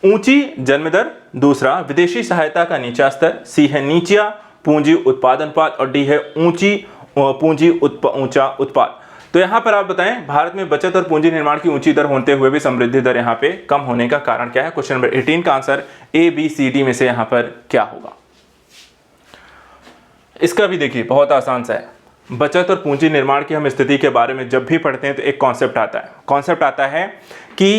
ऊंची जन्म दर, दूसरा विदेशी सहायता का नीचा स्तर, सी है नीचा पूंजी उत्पादन अनुपात, और डी है ऊंची पूंजी ऊंचा उत्पाद। तो तो यहां पर आप बताएं, भारत में बचत और पूंजी निर्माण की ऊंची दर होते हुए भी समृद्धि दर यहां पे कम होने का कारण क्या है? क्वेश्चन नंबर 18 का answer A B C D में से यहां पर क्या होगा? इसका भी देखिए बहुत आसान सा है। बचत और पूंजी निर्माण की हम स्थिति के बारे में जब भी पढ़ते हैं तो एक कॉन्सेप्ट आता है कि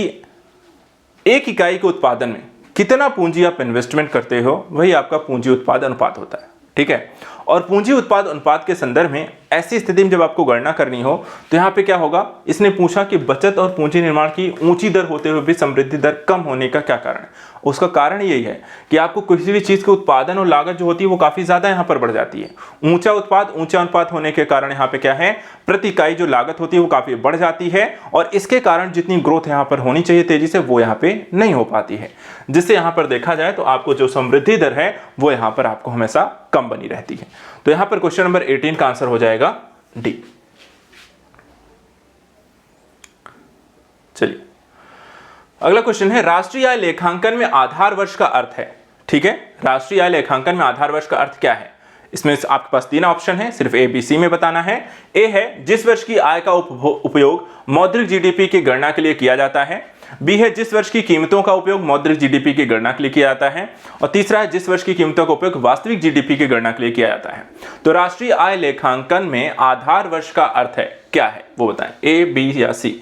एक इकाई के उत्पादन में कितना पूंजी आप इन्वेस्टमेंट करते हो वही आपका पूंजी उत्पाद अनुपात होता है, ठीक है। और पूंजी उत्पाद अनुपात के संदर्भ में ऐसी स्थिति में जब आपको गणना करनी हो तो यहाँ पे क्या होगा, इसने पूछा कि बचत और पूंजी निर्माण की ऊंची दर होते हुए भी समृद्धि दर कम होने का क्या कारण है। उसका कारण यही है कि आपको किसी भी चीज के उत्पादन और लागत जो होती है वो काफी ज्यादा यहाँ पर बढ़ जाती है। ऊंचा उत्पाद ऊंचा अनुपात होने के कारण यहाँ पे क्या है, प्रति इकाई जो लागत होती है वो काफी बढ़ जाती है और इसके कारण जितनी ग्रोथ यहाँ पर होनी चाहिए तेजी से वो यहाँ पे नहीं हो पाती है, जिससे यहाँ पर देखा जाए तो आपको जो समृद्धि दर है वो यहाँ पर आपको हमेशा कम बनी रहती है। तो यहाँ पर क्वेश्चन नंबर 18 का आंसर हो जाएगा डी। चलिए अगला क्वेश्चन है, राष्ट्रीय आय लेखांकन में आधार वर्ष का अर्थ है, ठीक है। राष्ट्रीय आय लेखांकन में आधार वर्ष का अर्थ क्या है? इसमें आपके पास 3 ऑप्शन है, सिर्फ ए बी सी में बताना है। ए है जिस वर्ष की आय का उपयोग मौद्रिक जीडीपी की गणना के लिए किया जाता है। बी है जिस वर्ष की कीमतों का उपयोग मौद्रिक जीडीपी की गणना के लिए किया जाता है। और तीसरा है जिस वर्ष की कीमतों का उपयोग वास्तविक जीडीपी की गणना के लिए किया जाता है। तो राष्ट्रीय आय लेखांकन में आधार वर्ष का अर्थ है क्या है वो बताएं, ए बी या सी?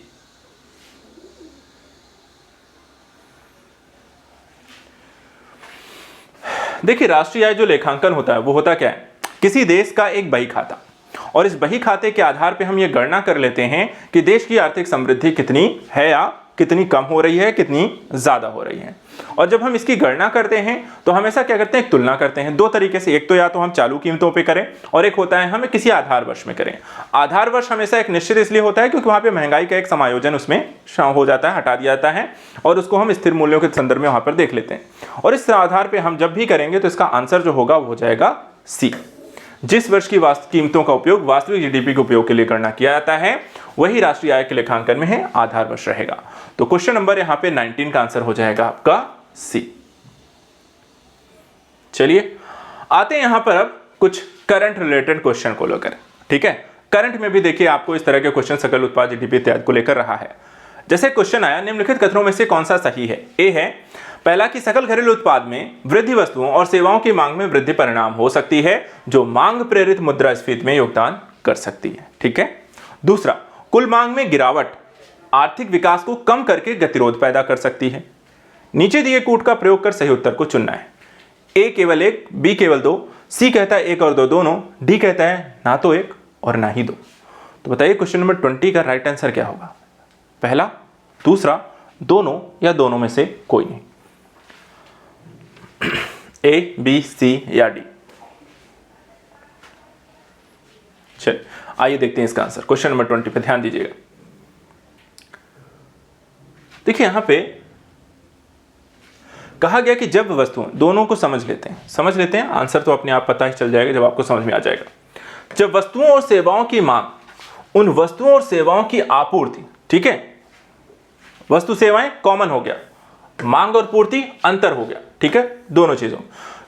देखिए राष्ट्रीय आय जो लेखांकन होता है वो होता क्या है, किसी देश का एक बही खाता, और इस बही खाते के आधार पे हम ये गणना कर लेते हैं कि देश की आर्थिक समृद्धि कितनी है या कितनी कम हो रही है, कितनी ज्यादा हो रही है। और जब हम इसकी गणना करते हैं तो हमेशा क्या करते हैं, एक तुलना करते हैं 2 तरीके से। एक तो या तो हम चालू कीमतों पे करें और एक होता है हमें किसी आधार वर्ष में करें। आधार वर्ष हमेशा एक निश्चित इसलिए होता है क्योंकि वहां पे महंगाई का एक समायोजन उसमें हो जाता है, हटा दिया जाता है और उसको हम स्थिर मूल्यों के संदर्भ में वहां पर देख लेते हैं। और इस आधार पर हम जब भी करेंगे तो इसका आंसर जो होगा वो हो जाएगा सी। जिस वर्ष की कीमतों का उपयोग वास्तविक जीडीपी के उपयोग के लिए गणना किया जाता है वही राष्ट्रीय आय के लेखांकन में है आधार वर्ष रहेगा। तो क्वेश्चन नंबर यहां पे 19 का आंसर हो जाएगा आपका सी। चलिए आते हैं यहां पर अब कुछ करंट रिलेटेड क्वेश्चन को लेकर, ठीक है। करंट में भी देखिए आपको इस तरह के क्वेश्चन सकल उत्पाद जीडीपी इत्यादि को लेकर रहा है। जैसे क्वेश्चन आया, निम्नलिखित कथनों में से कौन सा सही है? ए है पहला कि सकल घरेलू उत्पाद में वृद्धि वस्तुओं और सेवाओं की मांग में वृद्धि परिणाम हो सकती है जो मांग प्रेरित मुद्रास्फीति में योगदान कर सकती है, ठीक है। दूसरा, कुल मांग में गिरावट आर्थिक विकास को कम करके गतिरोध पैदा कर सकती है। नीचे दिए कूट का प्रयोग कर सही उत्तर को चुनना है। ए केवल 1, बी केवल 2, सी कहता है 1 और 2 दोनों, डी कहता है ना तो 1 और ना ही 2। तो बताइए क्वेश्चन नंबर 20 का राइट आंसर क्या होगा? पहला, दूसरा, दोनों या दोनों में से कोई नहीं। ए, बी, सी या डी? चलिए आइए देखते हैं इसका आंसर। क्वेश्चन नंबर 20 पे ध्यान दीजिएगा। देखिए यहां पे कहा गया कि जब वस्तुओं, दोनों को समझ लेते हैं, आंसर तो अपने आप पता ही चल जाएगा जब आपको समझ में आ जाएगा। जब वस्तुओं और सेवाओं की मांग उन वस्तुओं और सेवाओं की आपूर्ति, ठीक है, वस्तु सेवाएं कॉमन हो गया, मांग और पूर्ति अंतर हो गया, ठीक है, दोनों चीजों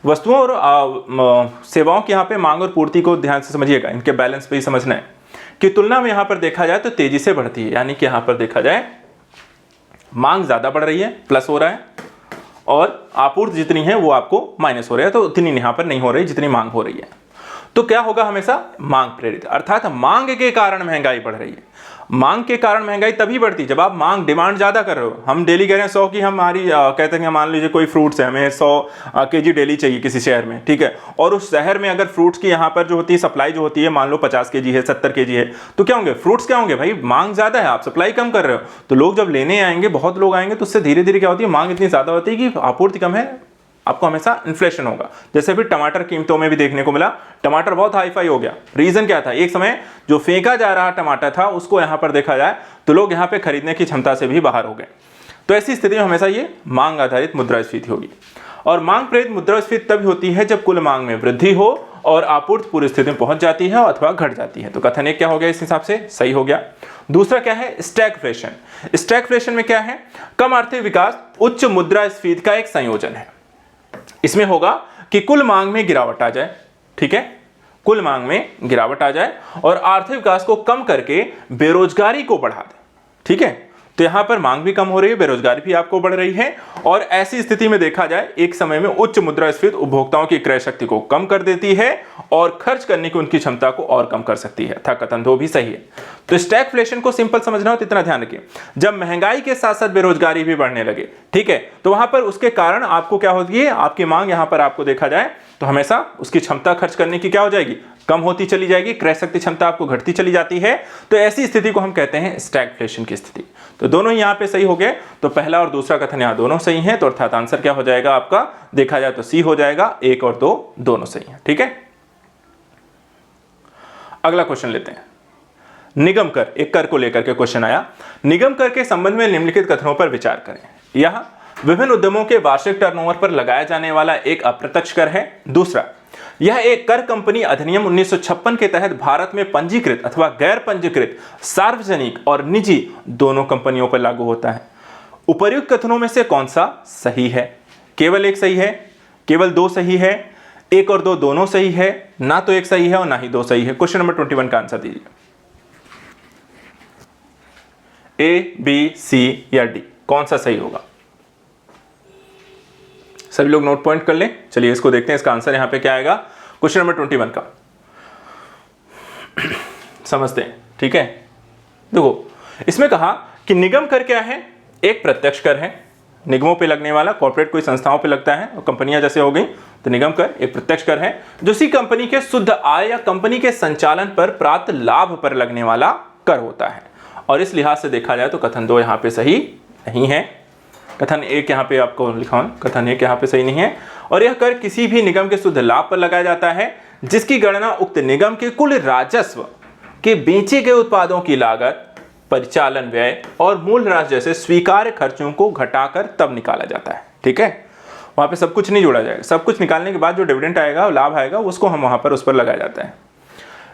वस्तुओं और सेवाओं की यहाँ पे मांग और पूर्ति को ध्यान से समझिएगा, इनके बैलेंस पे ही समझना है कि तुलना में यहाँ पर देखा जाए तो तेजी से बढ़ती है, यानी कि यहाँ पर देखा जाए मांग ज्यादा बढ़ रही है, प्लस हो रहा है, और आपूर्ति जितनी है वो आपको माइनस हो रहा है, तो उतनी यहाँ पर नहीं हो रही जितनी मांग हो रही है। तो क्या होगा, हमेशा मांग प्रेरित, अर्थात मांग के कारण महंगाई बढ़ रही है। मांग के कारण महंगाई तभी बढ़ती जब आप डिमांड ज्यादा कर रहे हो। हम डेली कह रहे हैं 100 की हमारी कहते हैं, मान लीजिए कोई फ्रूट्स है, हमें 100 केजी डेली चाहिए किसी शहर में, ठीक है, और उस शहर में अगर फ्रूट्स की यहाँ पर जो होती है सप्लाई जो होती है मान लो 50 केजी है, 70 केजी है, तो क्या होंगे, फ्रूट्स क्या होंगे भाई, मांग ज्यादा है, आप सप्लाई कम कर रहे हो, तो लोग जब लेने आएंगे, बहुत लोग आएंगे, तो उससे धीरे धीरे क्या होती है, मांग इतनी ज्यादा होती है कि आपूर्ति कम है, आपको हमेशा इन्फ्लेशन होगा। जैसे भी टमाटर कीमतों में भी देखने को मिला, टमाटर बहुत हाई फाई हो गया। रीजन क्या था, एक समय जो फेंका जा रहा टमाटर था उसको यहां पर देखा जाए तो लोग यहां पे खरीदने की क्षमता से भी बाहर हो गए। तो ऐसी स्थिति में हमेशा ये मांग आधारित मुद्रास्फीति होगी, और मांग प्रेरित मुद्रास्फीति तभी होती है जब कुल मांग में वृद्धि हो और आपूर्ति पूरी स्थिति में पहुंच जाती है अथवा घट जाती है। तो कथन एक क्या हो गया, इस हिसाब से सही हो गया। दूसरा क्या है, स्टैगफ्लेशन। स्टैगफ्लेशन में क्या है, कम आर्थिक विकास उच्च मुद्रास्फीति का एक संयोजन है। इसमें होगा कि कुल मांग में गिरावट आ जाए, ठीक है, कुल मांग में गिरावट आ जाए और आर्थिक विकास को कम करके बेरोजगारी को बढ़ा दे। ठीक है, तो यहां पर मांग भी कम हो रही है, बेरोजगारी भी आपको बढ़ रही है और ऐसी स्थिति में देखा जाए एक समय में उच्च मुद्रास्फीति उपभोक्ताओं की क्रय शक्ति को कम कर देती है और खर्च करने की उनकी क्षमता को और कम कर सकती है। था कथन 2 भी सही है। तो स्टैगफ्लेशन को सिंपल समझना हो तो इतना ध्यान रखिए, जब महंगाई के साथ साथ बेरोजगारी भी बढ़ने लगे, ठीक है, तो वहां पर उसके कारण आपको क्या होती है, आपकी मांग यहां पर आपको देखा जाए तो हमेशा उसकी क्षमता खर्च करने की क्या हो जाएगी, कम होती चली जाएगी, क्रय शक्ति क्षमता आपको घटती चली जाती है। तो ऐसी स्थिति को हम कहते हैं स्टैगफ्लेशन की स्थिति। तो दोनों ही यहां पे सही हो गए, तो पहला और दूसरा कथन यहां दोनों सही हैं, तो अर्थात आंसर क्या हो जाएगा आपका, देखा जाए तो सी हो जाएगा, 1 और 2 दोनों सही हैं। ठीक है, अगला क्वेश्चन लेते हैं। निगम कर, एक कर को लेकर के क्वेश्चन आया। निगम कर के संबंध में निम्नलिखित कथनों पर विचार करें। यह विभिन्न उद्यमों के वार्षिक टर्नओवर पर लगाया जाने वाला एक अप्रत्यक्ष कर है। दूसरा, यह एक कर कंपनी अधिनियम 1956 के तहत भारत में पंजीकृत अथवा गैर पंजीकृत सार्वजनिक और निजी दोनों कंपनियों पर लागू होता है। उपर्युक्त कथनों में से कौन सा सही है? केवल एक सही है, केवल 2 सही है, 1 और 2 दोनों सही है, ना तो एक सही है और ना ही 2 सही है। क्वेश्चन नंबर 21 का आंसर दीजिए। ए, बी, सी या डी, कौन सा सही होगा? सभी लोग नोट पॉइंट कर लें। चलिए इसको देखते हैं, इसका आंसर यहां पे क्या आएगा क्वेश्चन नंबर 21 का। समझते हैं, ठीक है। देखो, इसमें कहा कि निगम कर क्या है, एक प्रत्यक्ष कर है, निगमों पे लगने वाला, कॉर्पोरेट कोई संस्थाओं पे लगता है और कंपनियां जैसे हो गई, तो निगम कर एक प्रत्यक्ष कर है जो सी कंपनी के शुद्ध आय या कंपनी के संचालन पर प्राप्त लाभ पर लगने वाला कर होता है। और इस लिहाज से देखा जाए तो कथन 2 यहां पे सही नहीं है, कथन 1 यहां पे आपको लिखा हूं, कथन 1 यहां पे सही नहीं है। और यह कर किसी भी निगम के शुद्ध लाभ पर लगाया जाता है जिसकी गणना उक्त निगम के कुल राजस्व के बेचे गए उत्पादों की लागत, परिचालन व्यय और मूल राशि जैसे स्वीकार्य खर्चों को घटाकर तब निकाला जाता है। ठीक है, वहां पे सब कुछ नहीं जोड़ा जाएगा, सब कुछ निकालने के बाद जो डिविडेंड आएगा, लाभ आएगा, उसको हम वहां पर उस पर लगाया जाता है।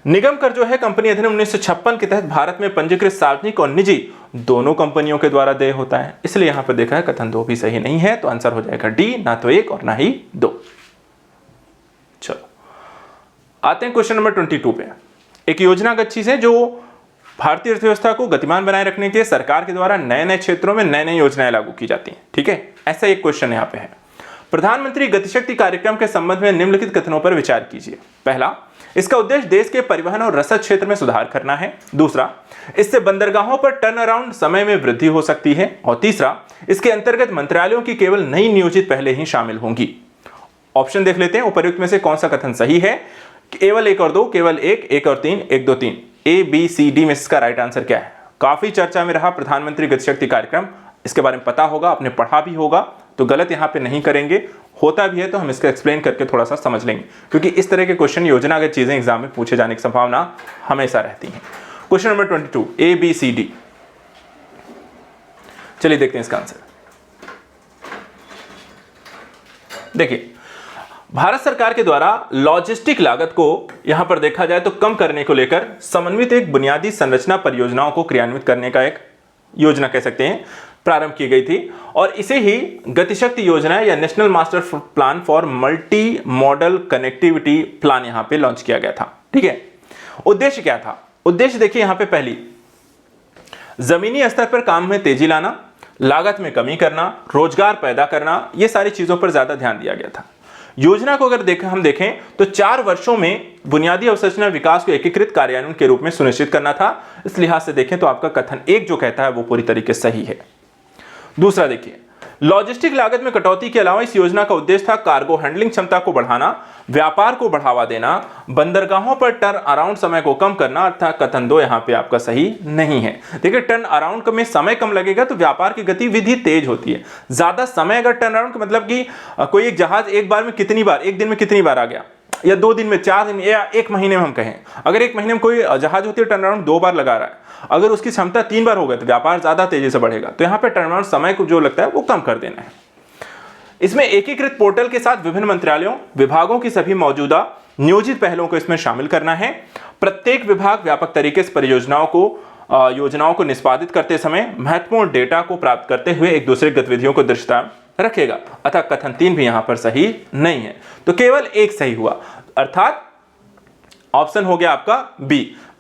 निगम कर जो है कंपनी अधिनियम 1956 के तहत भारत में पंजीकृत सार्वजनिक और निजी दोनों कंपनियों के द्वारा देय होता है, इसलिए यहां पर देखा है कथन 2 भी सही नहीं है, तो आंसर हो जाएगा डी, ना तो 1 और ना ही 2। चलो आते हैं क्वेश्चन नंबर 22 पे। एक योजनागत चीज है जो भारतीय अर्थव्यवस्था को गतिमान बनाए रखने के लिए सरकार के द्वारा नए नए क्षेत्रों में नई नई योजनाएं लागू की जाती हैं। ठीक है, ऐसा एक क्वेश्चन यहाँ पे है। प्रधानमंत्री गतिशक्ति कार्यक्रम के संबंध में निम्नलिखित कथनों पर विचार कीजिए। पहला, इसका उद्देश्य देश के परिवहन और रसद क्षेत्र में सुधार करना है। दूसरा, इससे बंदरगाहों पर टर्न अराउंड समय में वृद्धि हो सकती है। और तीसरा, इसके अंतर्गत मंत्रालयों की केवल नई नियोजित पहले ही शामिल होंगी। ऑप्शन देख लेते हैं, उपर्युक्त में से कौन सा कथन सही है। केवल 1 और 2, केवल 1, 1 और 3, 1, 2, 3, ए, बी, सी, डी में इसका राइट आंसर क्या है? काफी चर्चा में रहा प्रधानमंत्री गतिशक्ति कार्यक्रम, इसके बारे में पता होगा, आपने पढ़ा भी होगा, तो गलत यहां पे नहीं करेंगे। होता भी है तो हम इसका एक्सप्लेन करके थोड़ा सा समझ लेंगे, क्योंकि इस तरह के क्वेश्चन योजनागत चीजें एग्जाम में पूछे जाने की संभावना हमेशा रहती है। क्वेश्चन नंबर 22, ए, बी, सी, डी। चलिए देखते हैं इसका आंसर। देखिए, भारत सरकार के द्वारा लॉजिस्टिक लागत को यहां पर देखा जाए तो कम करने को लेकर समन्वित एक बुनियादी संरचना परियोजनाओं को क्रियान्वित करने का एक योजना कह सकते हैं प्रारंभ की गई थी, और इसे ही गतिशक्ति योजना या national master plan for multi modal connectivity plan यहां पे लॉन्च किया गया था। ठीक है, उद्देश्य क्या था? उद्देश्य देखिए यहां पे, पहली, जमीनी स्तर पर काम में तेजी लाना, लागत में कमी करना, रोजगार पैदा करना, ये सारी चीजों पर ज्यादा ध्यान दिया गया था। योजना को अगर हम देखें तो 4 वर्षों में बुनियादी अवसंरचना विकास को एकीकृत कार्यान्वयन के रूप में सुनिश्चित करना था। इस लिहाज से देखें तो आपका कथन 1 जो कहता है वो पूरी तरीके से सही है। दूसरा देखिए, लॉजिस्टिक लागत में कटौती के अलावा इस योजना का उद्देश्य था कार्गो हैंडलिंग क्षमता को बढ़ाना, व्यापार को बढ़ावा देना, बंदरगाहों पर टर्न अराउंड समय को कम करना, अर्थात कथन 2 यहां पे आपका सही नहीं है। देखिए, टर्न अराउंड में समय कम लगेगा तो व्यापार की गतिविधि तेज होती है। ज्यादा समय अगर टर्न अराउंड मतलब कि कोई एक जहाज एक बार में कितनी बार, एक दिन में कितनी बार आ गया, या 2 दिन में, 4 दिन या 1 महीने में हम कहें, अगर 1 महीने में कोई जहाज होती है टर्न अराउंड 2 बार लगा रहा है, अगर उसकी क्षमता 3 बार हो गई तो व्यापार ज्यादा तेजी से बढ़ेगा। तो यहां पे टर्न अराउंड समय को जो लगता है वो कम कर देना है। इसमें एकीकृत पोर्टल के साथ विभिन्न मंत्रालयों, विभागों की सभी मौजूदा नियोजित पहलों को इसमें शामिल करना है। प्रत्येक विभाग व्यापक तरीके से परियोजनाओं को योजनाओं को निष्पादित करते समय महत्वपूर्ण डेटा को प्राप्त करते हुए एक दूसरे गतिविधियों को दृष्टता रखेगा, अतः कथन 3 भी यहां पर सही नहीं है। तो केवल 1 सही हुआ, अर्थात ऑप्शन हो गया आपका बी,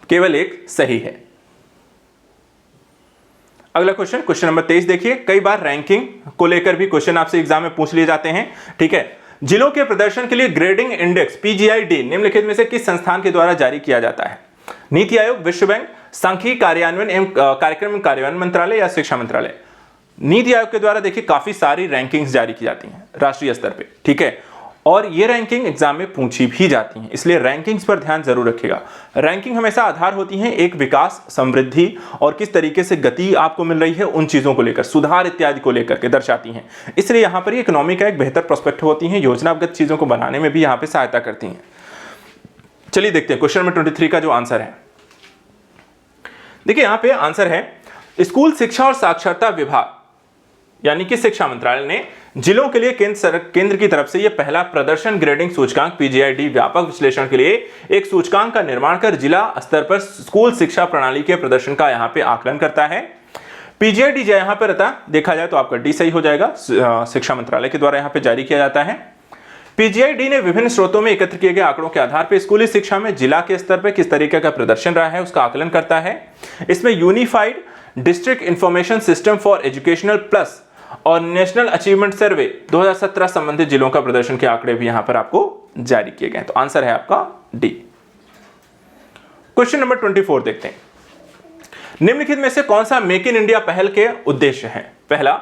केवल एक सही है। अगला क्वेश्चन नंबर 23 देखिए। कई बार रैंकिंग को लेकर भी क्वेश्चन आपसे एग्जाम में पूछ लिए जाते हैं, ठीक है। जिलों के प्रदर्शन के लिए ग्रेडिंग इंडेक्स PGID निम्नलिखित में से किस संस्थान के द्वारा जारी किया जाता है? नीति आयोग, विश्व बैंक, सांख्यिकी कार्यान्वयन एवं कार्यक्रम कार्यान्वयन मंत्रालय या शिक्षा मंत्रालय? नीति आयोग के द्वारा देखिए काफी सारी रैंकिंग्स जारी की जाती हैं राष्ट्रीय स्तर पे, ठीक है, और ये रैंकिंग एग्जाम में पूछी भी जाती हैं, इसलिए रैंकिंग्स पर ध्यान जरूर रखिएगा। रैंकिंग हमेशा आधार होती है एक विकास, समृद्धि और किस तरीके से गति आपको मिल रही है उन चीजों को लेकर, सुधार इत्यादि को लेकर के दर्शाती हैं। इसलिए यहाँ पर इकोनॉमी का एक बेहतर प्रोस्पेक्टिव होती है, योजनाबद्ध चीजों को बनाने में भी यहाँ पे सहायता करती हैं। चलिए देखते हैं क्वेश्चन नंबर 23 का जो आंसर है। देखिए यहाँ पे आंसर है स्कूल शिक्षा और साक्षरता विभाग यानी कि शिक्षा मंत्रालय ने जिलों के लिए केंद्र की तरफ से यह पहला प्रदर्शन ग्रेडिंग सूचकांक PGID व्यापक विश्लेषण के लिए एक सूचकांक का निर्माण कर जिला स्तर पर स्कूल शिक्षा प्रणाली के प्रदर्शन का यहां पे आकलन करता है। PGID जो यहां पर रहता देखा जाए तो आपका डी सही हो जाएगा, शिक्षा मंत्रालय के द्वारा यहां पे जारी किया जाता है। PGID ने विभिन्न स्रोतों में एकत्र किए गए आंकड़ों के आधार पर स्कूली शिक्षा में जिला के स्तर पर किस तरीके का प्रदर्शन रहा है उसका आकलन करता है। इसमें unified district information system for educational plus और नेशनल अचीवमेंट सर्वे 2017 संबंधित जिलों का प्रदर्शन के आंकड़े भी यहां पर आपको जारी किए गए हैं। तो आंसर है आपका डी। क्वेश्चन नंबर 24 देखते हैं। निम्नलिखित में से कौन सा मेक इन इंडिया पहल के उद्देश्य है? पहला,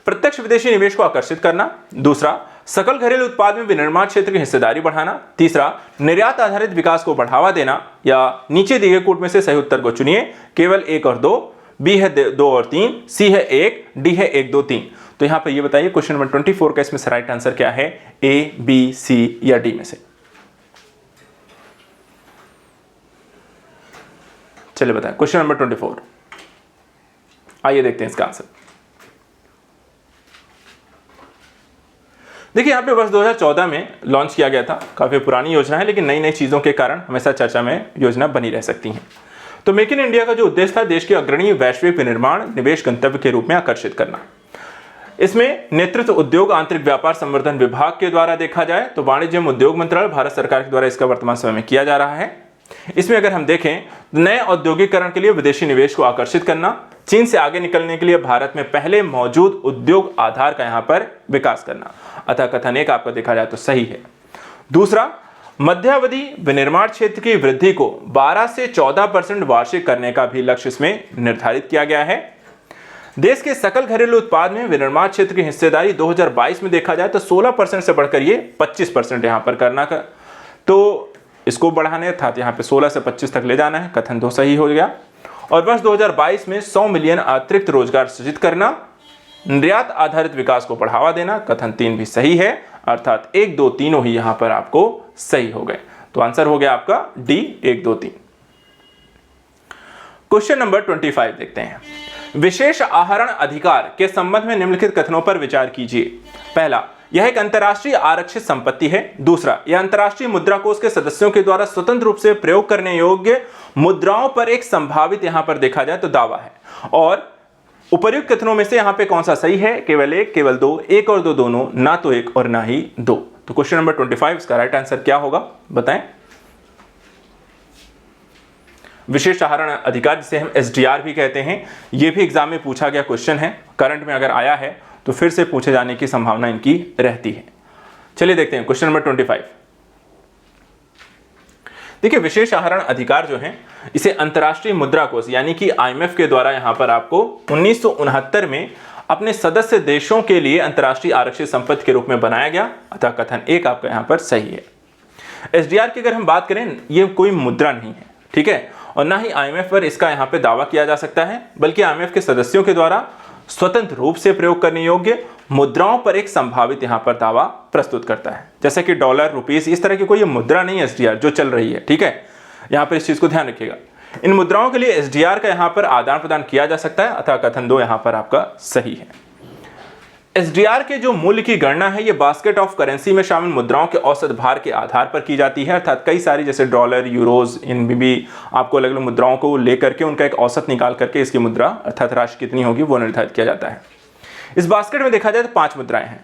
प्रत्यक्ष विदेशी निवेश को आकर्षित करना। दूसरा, सकल घरेलू उत्पाद में विनिर्माण क्षेत्र की हिस्सेदारी बढ़ाना। तीसरा, निर्यात आधारित विकास को बढ़ावा देना। या नीचे दिए गए कूट में से सही उत्तर को चुनिए, केवल 1 और 2, बी है 2 और 3, सी है 1, डी है 1, 2, 3। तो यहां पर ये बताइए क्वेश्चन नंबर 24 का इसमें राइट आंसर क्या है, ए, बी, सी या डी में से? चलिए बताएं क्वेश्चन नंबर 24। आइए देखते हैं इसका आंसर। देखिए यहां पे वर्ष 2014 में लॉन्च किया गया था, काफी पुरानी योजना है लेकिन नई नई चीजों के कारण हमेशा चर्चा में योजना बनी रह सकती है। तो मेक इन इंडिया का जो उद्देश्य था देश के अग्रणी वैश्विक विनिर्माण निवेश गंतव्य के रूप में आकर्षित करना। इसमें नेतृत्व उद्योग आंतरिक व्यापार संवर्धन विभाग के द्वारा देखा जाए तो वाणिज्य एवं उद्योग मंत्रालय भारत सरकार के द्वारा इसका वर्तमान समय में किया जा रहा है। इसमें अगर हम देखें नए औद्योगिकरण के लिए विदेशी निवेश को आकर्षित करना, चीन से आगे निकलने के लिए भारत में पहले मौजूद उद्योग आधार का यहां पर विकास करना। अतः कथन 1 आपका देखा जाए तो सही है। दूसरा, मध्यावधि विनिर्माण क्षेत्र की वृद्धि को 12 से 14% वार्षिक करने का भी लक्ष्य इसमें निर्धारित किया गया है। देश के सकल घरेलू उत्पाद में विनिर्माण क्षेत्र की हिस्सेदारी 2022 में देखा जाए तो 16% से बढ़कर ये 25% यहां पर करना का, तो इसको बढ़ाने अर्थात यहां पे 16 से 25 तक ले जाना है। कथन 2 सही हो गया। और वर्ष 2022 में 100 मिलियन अतिरिक्त रोजगार सृजित करना, निर्यात आधारित विकास को बढ़ावा देना। कथन 3 भी सही है, अर्थात 1, 2, तीनों ही यहां पर आपको सही हो गए। तो आंसर हो गया आपका डी, 1, 2, 3। क्वेश्चन नंबर 25 देखते हैं। विशेष आहरण अधिकार के संबंध में निम्नलिखित कथनों पर विचार कीजिए। पहला, यह एक अंतर्राष्ट्रीय आरक्षित संपत्ति है। दूसरा, यह अंतर्राष्ट्रीय मुद्रा कोष के सदस्यों के द्वारा स्वतंत्र रूप से प्रयोग करने योग्य मुद्राओं पर एक संभावित यहां पर देखा जाए तो दावा है। और उपर्युक्त कथनों में से यहां पे कौन सा सही है? केवल 1, केवल 2, 1 और 2 दोनों, ना तो 1 और ना ही 2। तो क्वेश्चन नंबर 25 इसका राइट आंसर क्या होगा बताएं? विशेष आहरण अधिकार जिसे हम SDR भी कहते हैं, यह भी एग्जाम में पूछा गया क्वेश्चन है। करंट में अगर आया है तो फिर से पूछे जाने की संभावना इनकी रहती है। चलिए देखते हैं क्वेश्चन नंबर 25। देखिए विशेष आहरण अधिकार जो है इसे अंतर्राष्ट्रीय मुद्रा कोष यानी कि IMF के द्वारा यहां पर आपको 1969 में अपने सदस्य देशों के लिए अंतर्राष्ट्रीय आरक्षित संपत्ति के रूप में बनाया गया। अतः कथन 1 आपका यहां पर सही है। SDR की अगर हम बात करें, यह कोई मुद्रा नहीं है, ठीक है, और ना ही IMF पर इसका यहां पे दावा किया जा सकता है, बल्कि IMF के सदस्यों के द्वारा स्वतंत्र रूप से प्रयोग करने योग्य मुद्राओं पर एक संभावित यहां पर दावा प्रस्तुत करता है। जैसे कि डॉलर, रुपीस, इस तरह की कोई मुद्रा नहीं है SDR जो चल रही है, ठीक है, यहां पर इस चीज को ध्यान रखिएगा। इन मुद्राओं के लिए SDR का यहां पर आदान प्रदान किया जा सकता है। अतः कथन 2 यहां पर आपका सही है। SDR के जो मूल्य की गणना है, ये बास्केट ऑफ करेंसी में शामिल मुद्राओं के औसत भार के आधार पर की जाती है। अर्थात कई सारी जैसे डॉलर, यूरोज, इनमें भी आपको अलग अलग मुद्राओं को लेकर के उनका एक औसत निकाल करके इसकी मुद्रा अर्थात राशि कितनी होगी वो निर्धारित किया जाता है। इस बास्केट में देखा जाए तो 5 मुद्राएं हैं।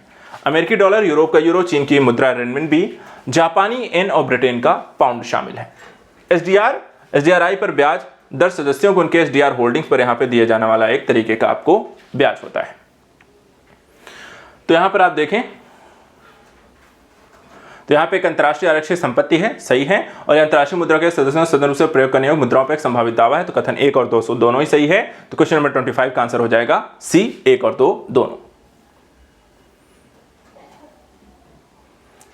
अमेरिकी डॉलर, यूरोप का यूरो, चीन की मुद्रा रेनमिनबी, जापानी येन और ब्रिटेन का पाउंड शामिल है। एसडीआरआई पर ब्याज दर सदस्यों को उनके एसडीआर होल्डिंग्स पर यहां पे दिए जाने वाला एक तरीके का आपको ब्याज होता है। तो यहां पर आप देखें तो यहां पे एक अंतरराष्ट्रीय आरक्षित संपत्ति है, सही है, और अंतरराष्ट्रीय मुद्रा के सदस्यों सदन रूप से प्रयोग करने योग्य मुद्राओं पर एक संभावित दावा है। तो कथन 1 और 2 दोनों ही सही है। तो क्वेश्चन नंबर 25 का आंसर हो जाएगा सी, 1 और 2 दोनों।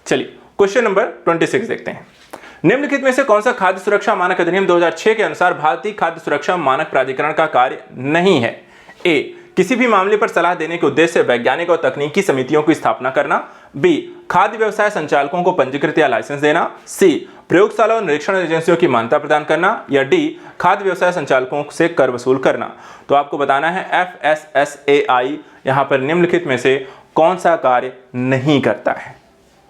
चलिए क्वेश्चन नंबर 26 देखते हैं। निम्नलिखित में से कौन सा खाद्य सुरक्षा मानक अधिनियम 2006 के अनुसार भारतीय खाद्य सुरक्षा मानक प्राधिकरण का कार्य नहीं है? ए, किसी भी मामले पर सलाह देने के उद्देश्य से वैज्ञानिक और तकनीकी समितियों की स्थापना करना। बी, खाद्य व्यवसाय संचालकों को पंजीकृत या लाइसेंस देना। सी, प्रयोगशाला और निरीक्षण एजेंसियों की मान्यता प्रदान करना। या डी, खाद्य व्यवसाय संचालकों से कर वसूल करना। तो आपको बताना है FSSAI यहां पर निम्नलिखित में से कौन सा कार्य नहीं करता है?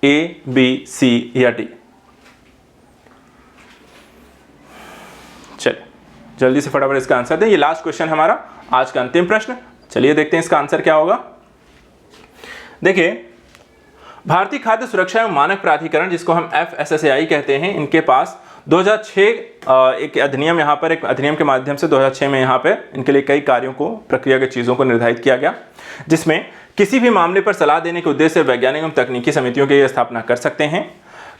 ए, बी, सी या डी? चलिए जल्दी से फटाफट इसका आंसर दें। ये लास्ट क्वेश्चन हमारा आज का अंतिम प्रश्न। चलिए देखते हैं इसका आंसर क्या होगा। देखिए, भारतीय खाद्य सुरक्षा एवं मानक प्राधिकरण, जिसको हम FSSAI कहते हैं, इनके पास 2006 एक अधिनियम, यहाँ पर एक अधिनियम के माध्यम से 2006 में यहाँ पे इनके लिए कई कार्यों को, प्रक्रिया के चीज़ों को निर्धारित किया गया, जिसमें किसी भी मामले पर सलाह देने के उद्देश्य से वैज्ञानिक एवं तकनीकी समितियों की स्थापना कर सकते हैं।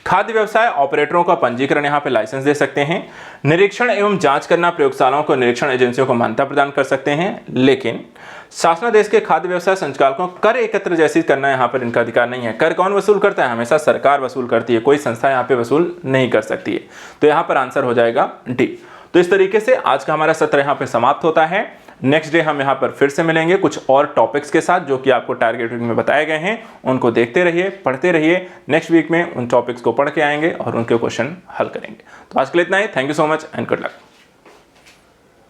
खाद्य व्यवसाय ऑपरेटरों का पंजीकरण, यहाँ पे लाइसेंस दे सकते हैं। निरीक्षण एवं जांच करना, प्रयोगशालाओं को, निरीक्षण एजेंसियों को मान्यता प्रदान कर सकते हैं। लेकिन शासनादेश के खाद्य व्यवसाय संचालकों कर एकत्र जैसी करना यहाँ पर इनका अधिकार नहीं है। कर कौन वसूल करता है? हमेशा सरकार वसूल करती है, कोई संस्था यहाँ पे वसूल नहीं कर सकती है। तो यहाँ पर आंसर हो जाएगा डी। तो इस तरीके से आज का हमारा सत्र यहाँ पे समाप्त होता है। नेक्स्ट डे हम यहाँ पर फिर से मिलेंगे कुछ और टॉपिक्स के साथ जो कि आपको टारगेट वीक में बताए गए हैं। उनको देखते रहिए, पढ़ते रहिए। नेक्स्ट वीक में उन टॉपिक्स को पढ़ के आएंगे और उनके क्वेश्चन हल करेंगे। तो आज के लिए इतना ही। Thank you so much and good luck.